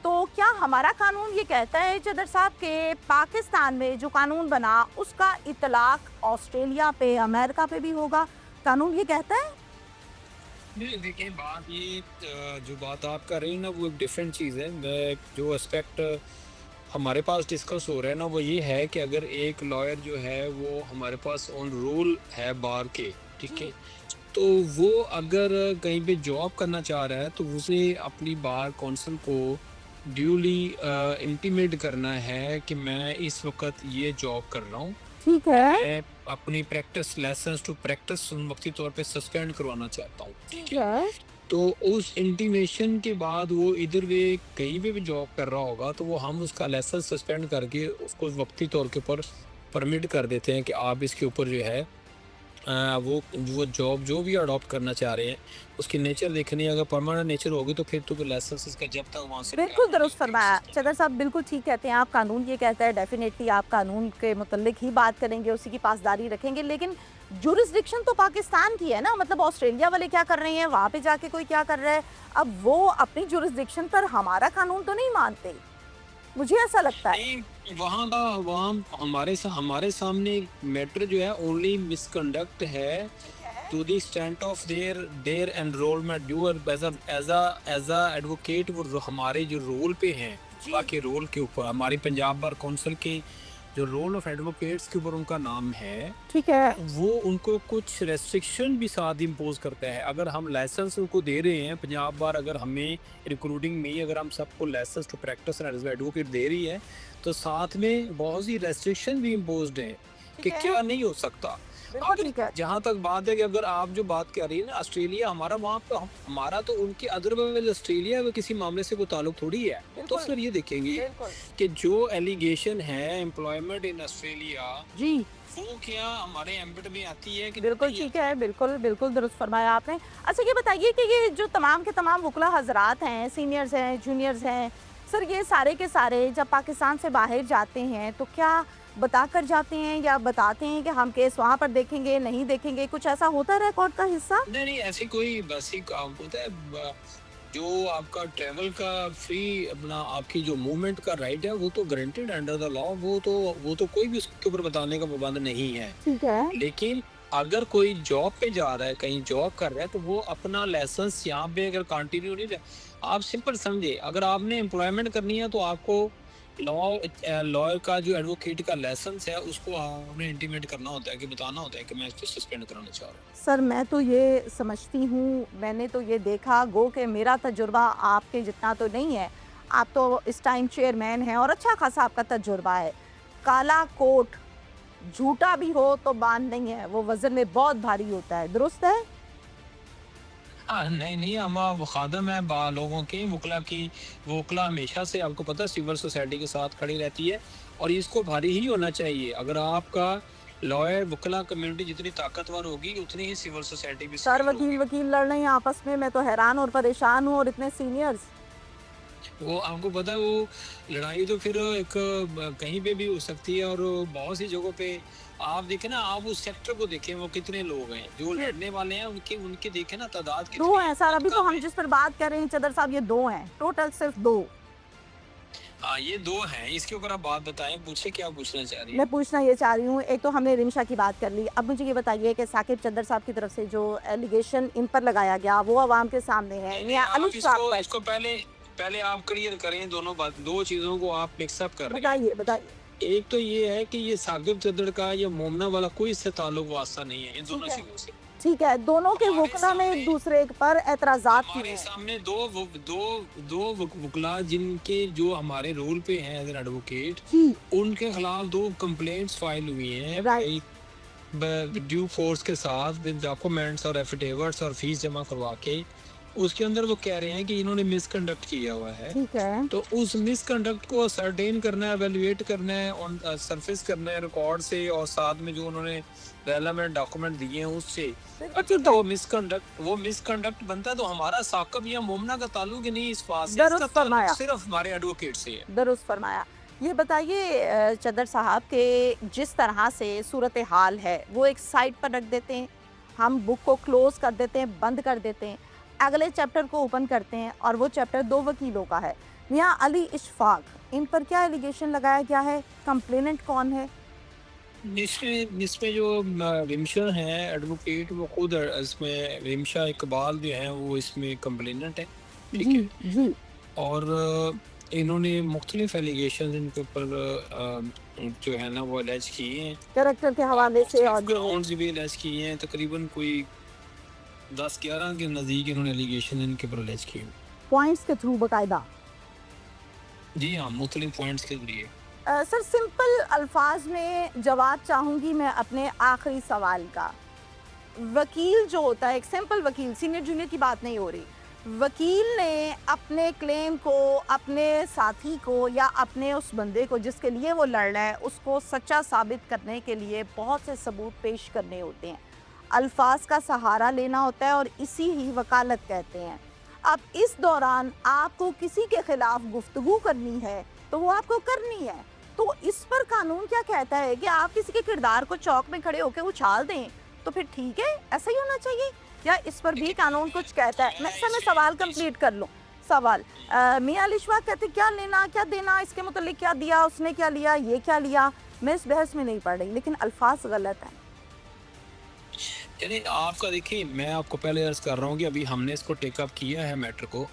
तो क्या हमारा कानून ये कहता है चदर साहब के पाकिस्तान में जो कानून बना उसका इतलाक ऑस्ट्रेलिया पे, अमेरिका पे भी होगा? कानून ये कहता है? नहीं देखिए, बात ये जो बात आप कर रही हैं ना वो एक डिफरेंट चीज़ है। जो एस्पेक्ट हमारे पास डिस्कस हो रहा है ना वो ये है कि अगर एक लॉयर जो है वो हमारे पास ऑन रोल है बार के, ठीक है, तो वो अगर कहीं पे जॉब करना चाह रहा है तो उसे अपनी बार कौंसिल को ड्यूली इंटीमेट करना है कि मैं इस वक्त ये जॉब कर रहा हूँ, ठीक है, मैं अपनी प्रैक्टिस लाइसेंस टू प्रैक्टिस वक्ती तौर पे सस्पेंड करवाना चाहता हूँ, ठीक है। तो उस इंटीमेशन के बाद वो इधर वे कहीं पे भी जॉब कर रहा होगा तो वो हम उसका लाइसेंस सस्पेंड करके उसको वक्ती तौर के ऊपर परमिट कर देते हैं कि आप इसके ऊपर जो है वो जॉब जो भी अडॉप्ट करना चाह रहे हैं उसकी नेचर देखनी है। अगर परमानेंट नेचर होगी तो फिर तो लाइसेंस इसका जब तक वहाँ से बिल्कुल दुरुस्त फरमाया चदर साहब, बिल्कुल ठीक कहते हैं आप। कानून ये कहता है डेफिनेटली आप कानून के मुतल्लिक ही बात करेंगे, उसी की पासदारी रखेंगे, लेकिन जुरिस्डिक्शन तो पाकिस्तान की है ना। मतलब ऑस्ट्रेलिया वाले क्या कर रहे हैं, वहाँ पे जाके कोई क्या कर रहा है, अब वो अपनी जुरिस्डिक्शन पर हमारा कानून तो नहीं मानते, मुझे ऐसा लगता है। नहीं, वहाँ हमारे सामने मैटर जो है ओनली मिसकंडक्ट है to the extent of their enrolment you are as a advocate. वो हमारे जो रोल पे हैं बाकी रोल के ऊपर हमारी पंजाब बार काउंसिल के जो रोल ऑफ एडवोकेट्स के ऊपर उनका नाम है, ठीक है, वो उनको कुछ रेस्ट्रिक्शन भी साथ इम्पोज करता है। अगर हम लाइसेंस उनको दे रहे हैं पंजाब बार, अगर हमें रिक्रूटिंग में अगर हम सबको licence to practise as advocate दे रही है तो साथ में बहुत सी रेस्ट्रिक्शन भी इम्पोज्ड हैं कि क्या नहीं हो सकता। बिल्कुल ठीक है। जहाँ तक बात है कि अगर आप जो बात कर रही है ना ऑस्ट्रेलिया, हमारा वहाँ पे हमारा तो उनके अदरवाइज ऑस्ट्रेलिया में किसी मामले से कोई ताल्लुक थोड़ी है। तो फिर ये देखेंगे कि जो एलिगेशन है एम्प्लॉयमेंट इन ऑस्ट्रेलिया जी वो क्या हमारे एम्बिट में आती है कि बिल्कुल नहीं ठीक है, बिल्कुल बिल्कुल दुरुस्त फरमाया आपने। अच्छा ये बताइए कि ये जो तमाम के तमाम वकला हजरात हैं, सीनियर्स हैं, जूनियर्स हैं, सर ये सारे के सारे जब पाकिस्तान से बाहर जाते हैं तो क्या बता कर जाते हैं या बताते हैं कि हम केस वहाँ पर देखेंगे नहीं देखेंगे, कुछ ऐसा होता है रिकॉर्ड का हिस्सा? नहीं ऐसी कोई बेसिक होता है जो आपका ट्रैवल का फ्री अपना आपकी जो मूवमेंट का राइट है वो तो गारंटेड अंडर द लॉ। वो तो कोई भी उसके ऊपर बताने का पाबंद नहीं है। ठीक है, लेकिन अगर कोई जॉब पे जा रहा है, कहीं जॉब कर रहा है, तो वो अपना लाइसेंस यहाँ पे अगर कंटिन्यू नहीं रहे, आप सिंपल समझे अगर आपने एम्प्लॉयमेंट करनी है तो आपको लॉयर का जो एडवोकेट का लाइसेंस है उसको आपने इंटीमेट करना होता है कि बताना होता है कि मैं इसको सस्पेंड कराना चाह रहा हूँ। सर मैं तो ये समझती हूँ, मैंने तो ये देखा, गो कि मेरा तजुर्बा आपके जितना तो नहीं है, आप तो इस टाइम चेयरमैन हैं और अच्छा खासा आपका तजुर्बा है। काला कोट झूठा भी हो तो बांध नहीं है, वो वजन में बहुत भारी होता है, दुरुस्त है? नहीं हम वो खादम है लोगों के वकला हमेशा से आपको पता है सिविल सोसाइटी के साथ खड़ी रहती है और इसको भारी ही होना चाहिए। अगर आपका लॉयर वकला कम्युनिटी जितनी ताकतवर होगी उतनी ही सिविल सोसाइटी भी। सर वकील लड़ रहे हैं आपस में, मैं तो हैरान और परेशान हूँ, और इतने सीनियर्स। वो आपको पता है वो लड़ाई तो फिर एक कहीं पे भी हो सकती है और बहुत सी जगहों पे आप देखें ना, आप उस सेक्टर को देखें वो कितने लोग हैं जो लड़ने वाले हैं, उनके देखें ना तादाद कितनी दो हैं सर, अभी तो हम है। जिस पर बात कर रहे हैं चदर साहब, ये दो हैं टोटल, सिर्फ दो। हाँ ये दो हैं, इसके ऊपर आप बात बताएं, पूछे क्या पूछना चाह रही है। मैं पूछना ये चाह रही हूँ, एक तो हमने रिमशा की बात कर ली, अब मुझे ये बताइए कि साकिब चंदर साहब की तरफ से जो एलिगेशन इन पर लगाया गया वो आवाम के सामने है या अनुज साहब पर? इसको पहले आप क्लियर करें दो चीजों को आप मिक्सअप कर रहे हैं। बताइए। एक तो ये है कि ये साकिब चंदर का या मोमना वाला कोई इससे ताल्लुक वास्ता नहीं है इन दोनों चीजों से। ठीक है, दोनों के वकला में एक दूसरे पर एतराजात किए हमारे हैं। सामने दो वकला जिनके जो हमारे रोल पे हैं एज एन एडवोकेट, उनके खिलाफ दो कंप्लेंट्स फाइल हुई हैं ड्यू फोर्स के साथ विद डॉक्यूमेंट्स और एफिडेविट्स और फीस जमा करवा के। उसके अंदर वो कह रहे हैं कि इन्होंने मिसकंडक्ट किया हुआ है। ठीक है, तो उस मिसकंडक्ट को सर्टेन करना है, एवेल्युएट करना है, ऑन सरफेस करना है रिकॉर्ड से और साथ में जो उन्होंने रेलेवेंट डॉक्यूमेंट दिए हैं उससे। अगर तो वो मिसकंडक्ट बनता है तो हमारा साकिब या मोमना का ताल्लुक ही नहीं इस बात से, इसका ताल्लुक सिर्फ हमारे एडवोकेट से है। दुरुस्त फरमाया। ये बताइए चदर साहब के जिस तरह से सूरत हाल है वो एक साइड पर रख देते हैं, हम बुक को क्लोज कर देते हैं, बंद कर देते हैं, अगले चैप्टर को ओपन करते हैं और वो चैप्टर दो वकीलों का है, मियां अली इशफाक, इन पर क्या एलिगेशन लगाया गया है, कंप्लेनेंट कौन है? इसमें जो रिमशा है एडवोकेट वो खुद इसमें रिमशा इकबाल जो है वो इसमें कंप्लेनेंट है। ठीक है जी। और इन्होंने मुख्तलिफ एलिगेशन इनके ऊपर जो है ना वो अलेज किए हैं कैरेक्टर के हवाले से और ग्राउंड्स भी अलेज किए हैं। तकरीबन कोई 10-11 के नज़दीक इन्होंने एलिगेशन इनके ऊपर अलेज किए पॉइंट्स के थ्रू बकायदा। जी हाँ, मुख्तलिफ पॉइंट्स के लिए। सर सिंपल अल्फाज में जवाब चाहूँगी मैं अपने आखिरी सवाल का। वकील जो होता है, एक सिंपल वकील, सीनियर जूनियर की बात नहीं हो रही, वकील ने अपने क्लेम को, अपने साथी को या अपने उस बंदे को जिसके लिए वो लड़ रहा है उसको सच्चा साबित करने के लिए बहुत से सबूत पेश करने होते हैं। अल्फाज का सहारा लेना होता है और इसी ही वकालत कहते हैं। अब इस दौरान आपको किसी के खिलाफ गुफ्तगू करनी है तो वो आपको करनी है। तो इस पर कानून क्या कहता है कि आप किसी के किरदार को चौक में खड़े होकर उछाल दें तो फिर ठीक है, ऐसा ही होना चाहिए, या इस पर भी कानून कुछ कहता है? मैं सवाल कंप्लीट कर लूँ। सवाल मियां अली इशफाक कहते क्या लेना क्या देना, इसके मुतालिक क्या दिया, उसने क्या लिया, ये क्या लिया। मैं इस बहस में नहीं पढ़ रही, लेकिन अल्फाज गलत हैं। यानी आपका देखिए, मैं आपको पहले अर्ज कर रहा हूँ कि अभी हमने इसको टेकअप किया है मैटर को।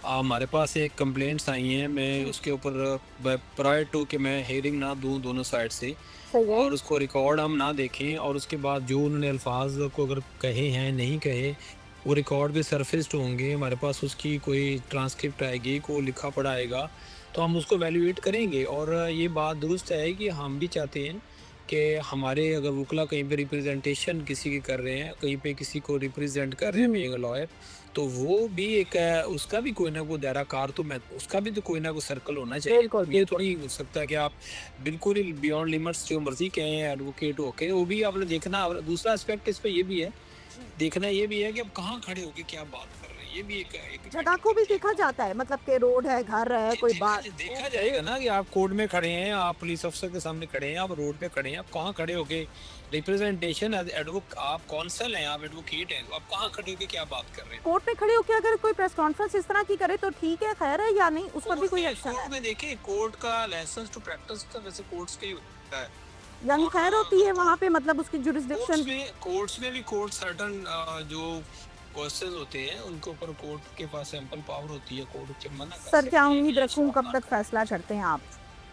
हमारे पास एक कंप्लेंट्स आई हैं, मैं उसके ऊपर प्रायर टू कि मैं हेयरिंग ना दूं दोनों साइड से और उसको रिकॉर्ड हम ना देखें, और उसके बाद जो उन्होंने अल्फाज को अगर कहे हैं नहीं कहे वो रिकॉर्ड भी सरफेस्ड होंगे, हमारे पास उसकी कोई ट्रांसक्रिप्ट आएगी, को लिखा पढ़ा आएगा, तो हम उसको वैल्यूएट करेंगे। और ये बात दुरुस्त है कि हम भी चाहते हैं कि हमारे अगर वकला कहीं पे रिप्रेजेंटेशन किसी की कर रहे हैं, कहीं पे किसी को रिप्रेजेंट कर रहे हैं लॉयर, तो वो भी एक उसका भी कोई ना कोई दायरा कार, तो मैं उसका भी तो कोई ना कोई सर्कल होना चाहिए। ये थोड़ी हो सकता है कि आप बिल्कुल ही बियॉन्ड लिमिट्स जो मर्जी कहें एडवोकेट होके, वो भी आपने देखना। दूसरा एस्पेक्ट इस पे ये भी है, देखना ये भी है कि आप कहाँ खड़े होके क्या बात कर रहे हैं, ये भी एक जगह को भी देखा जाता है, मतलब कि रोड है, घर है, कोई बात देखा जाएगा ना कि आप कोर्ट में खड़े हैं, आप पुलिस अफसर के सामने खड़े हैं, आप रोड पे खड़े हैं, आप कहाँ खड़े होके रिप्रेजेंटेशन आप कौंसल हैं, आप एडवोकेट हैं, आप कहाँ खड़े होके क्या बात कर रहे हैं। कोर्ट में खड़े होकर अगर कोई प्रेस कॉन्फ्रेंस इस तरह की करे तो ठीक है, खैर है, या नहीं उस पर भी कोई एक्शन है? कोर्ट में देखिए, कोर्ट का लाइसेंस टू प्रैक्टिस तो वैसे कोर्ट्स के ही होता है, यानी खैर होती है वहाँ पे, मतलब उसकी जुरिस्डिक्शन। कोर्ट्स में भी कोर्ट सर्टन जो क्वेश्चंस होते हैं उनके ऊपर कोर्ट के पास सैंपल पावर होती है, कोर्ट मना कर सर क्या उम्मीद सकती है। रखूँ, कब तक फैसला करते हैं आप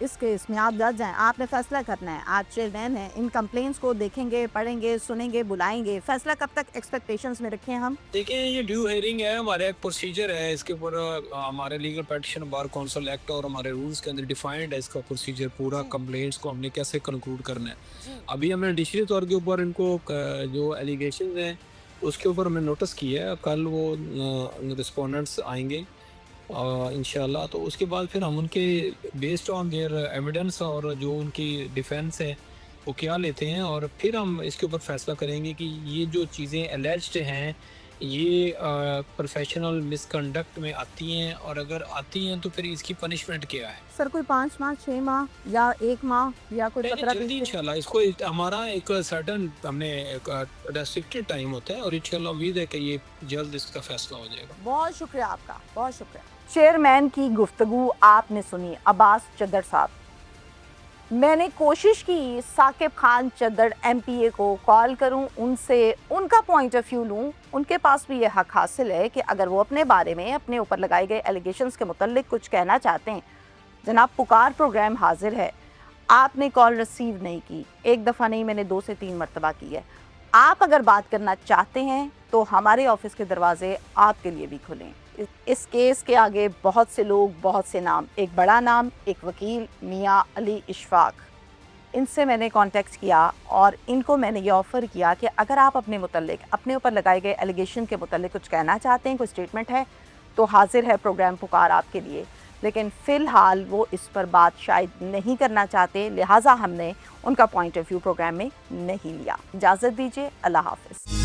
इस केस में? आप जज हैं, आपने फैसला करना है, आप चेयरमैन हैं, इन कंप्लेंट्स को देखेंगे, पढ़ेंगे, सुनेंगे, बुलाएंगे, फैसला कब तक एक्सपेक्टेशंस में रखें हम? देखिए, ये ड्यू हेयरिंग है, हमारा एक प्रोसीजर है, इसके ऊपर हमारे legal petition bar council act और हमारे रूल्स के अंदर डिफाइंड है इसका प्रोसीजर पूरा, कंप्लेंट्स को हमने कैसे कंक्लूड करना है। अभी हमने डिस्ट्रिक्ट तौर के ऊपर इनको जो एलिगेशन हैं उसके ऊपर हमने नोटिस किया है, कल वो रिस्पोंडेंट्स आएंगे इंशाल्लाह, तो उसके बाद फिर हम उनके बेस्ड ऑन देयर एविडेंस और जो उनकी डिफेंस है वो क्या लेते हैं, और फिर हम इसके ऊपर फैसला करेंगे कि ये जो चीज़ें एलेज्ड हैं ये प्रोफेशनल मिसकंडक्ट में आती हैं, और अगर आती हैं तो फिर इसकी पनिशमेंट क्या है। सर कोई 5 माह, 6 माह या 1 माह या कोई 15 जल्दी इंशाल्लाह इसको हमारा एक सर्टन हमने एक रेस्ट्रिक्टेड टाइम होता है, और इंशाल्लाह उम्मीद है कि ये जल्द इसका फैसला हो जाएगा। बहुत शुक्रिया आपका, बहुत शुक्रिया। चेयरमैन की गुफ्तगू आपने सुनी, अब्बास चद्दर साहब। मैंने कोशिश की साकिब खान चद्दर MPA को कॉल करूं, उनसे उनका पॉइंट ऑफ व्यू लूं। उनके पास भी ये हक हासिल है कि अगर वो अपने बारे में, अपने ऊपर लगाए गए एलिगेशंस के मुतल्लिक कुछ कहना चाहते हैं। जनाब पुकार प्रोग्राम हाजिर है, आपने कॉल रिसीव नहीं की, एक दफ़ा नहीं, मैंने 2 से 3 मरतबा की है। आप अगर बात करना चाहते हैं तो हमारे ऑफिस के दरवाजे आपके लिए भी खुलें। इस केस के आगे बहुत से लोग, बहुत से नाम, एक बड़ा नाम, एक वकील मियां अली इशफाक, इनसे मैंने कांटेक्ट किया और इनको मैंने ये ऑफ़र किया कि अगर आप अपने मुतल्लिक, अपने ऊपर लगाए गए एलिगेशन के मुतल्लिक कुछ कहना चाहते हैं, कोई स्टेटमेंट है, तो हाजिर है प्रोग्राम पुकार आपके लिए। लेकिन फ़िलहाल वो इस पर बात शायद नहीं करना चाहते, लिहाजा हमने उनका पॉइंट ऑफ व्यू प्रोग्राम में नहीं लिया। इजाज़त दीजिए, अल्लाह हाफ़िज़।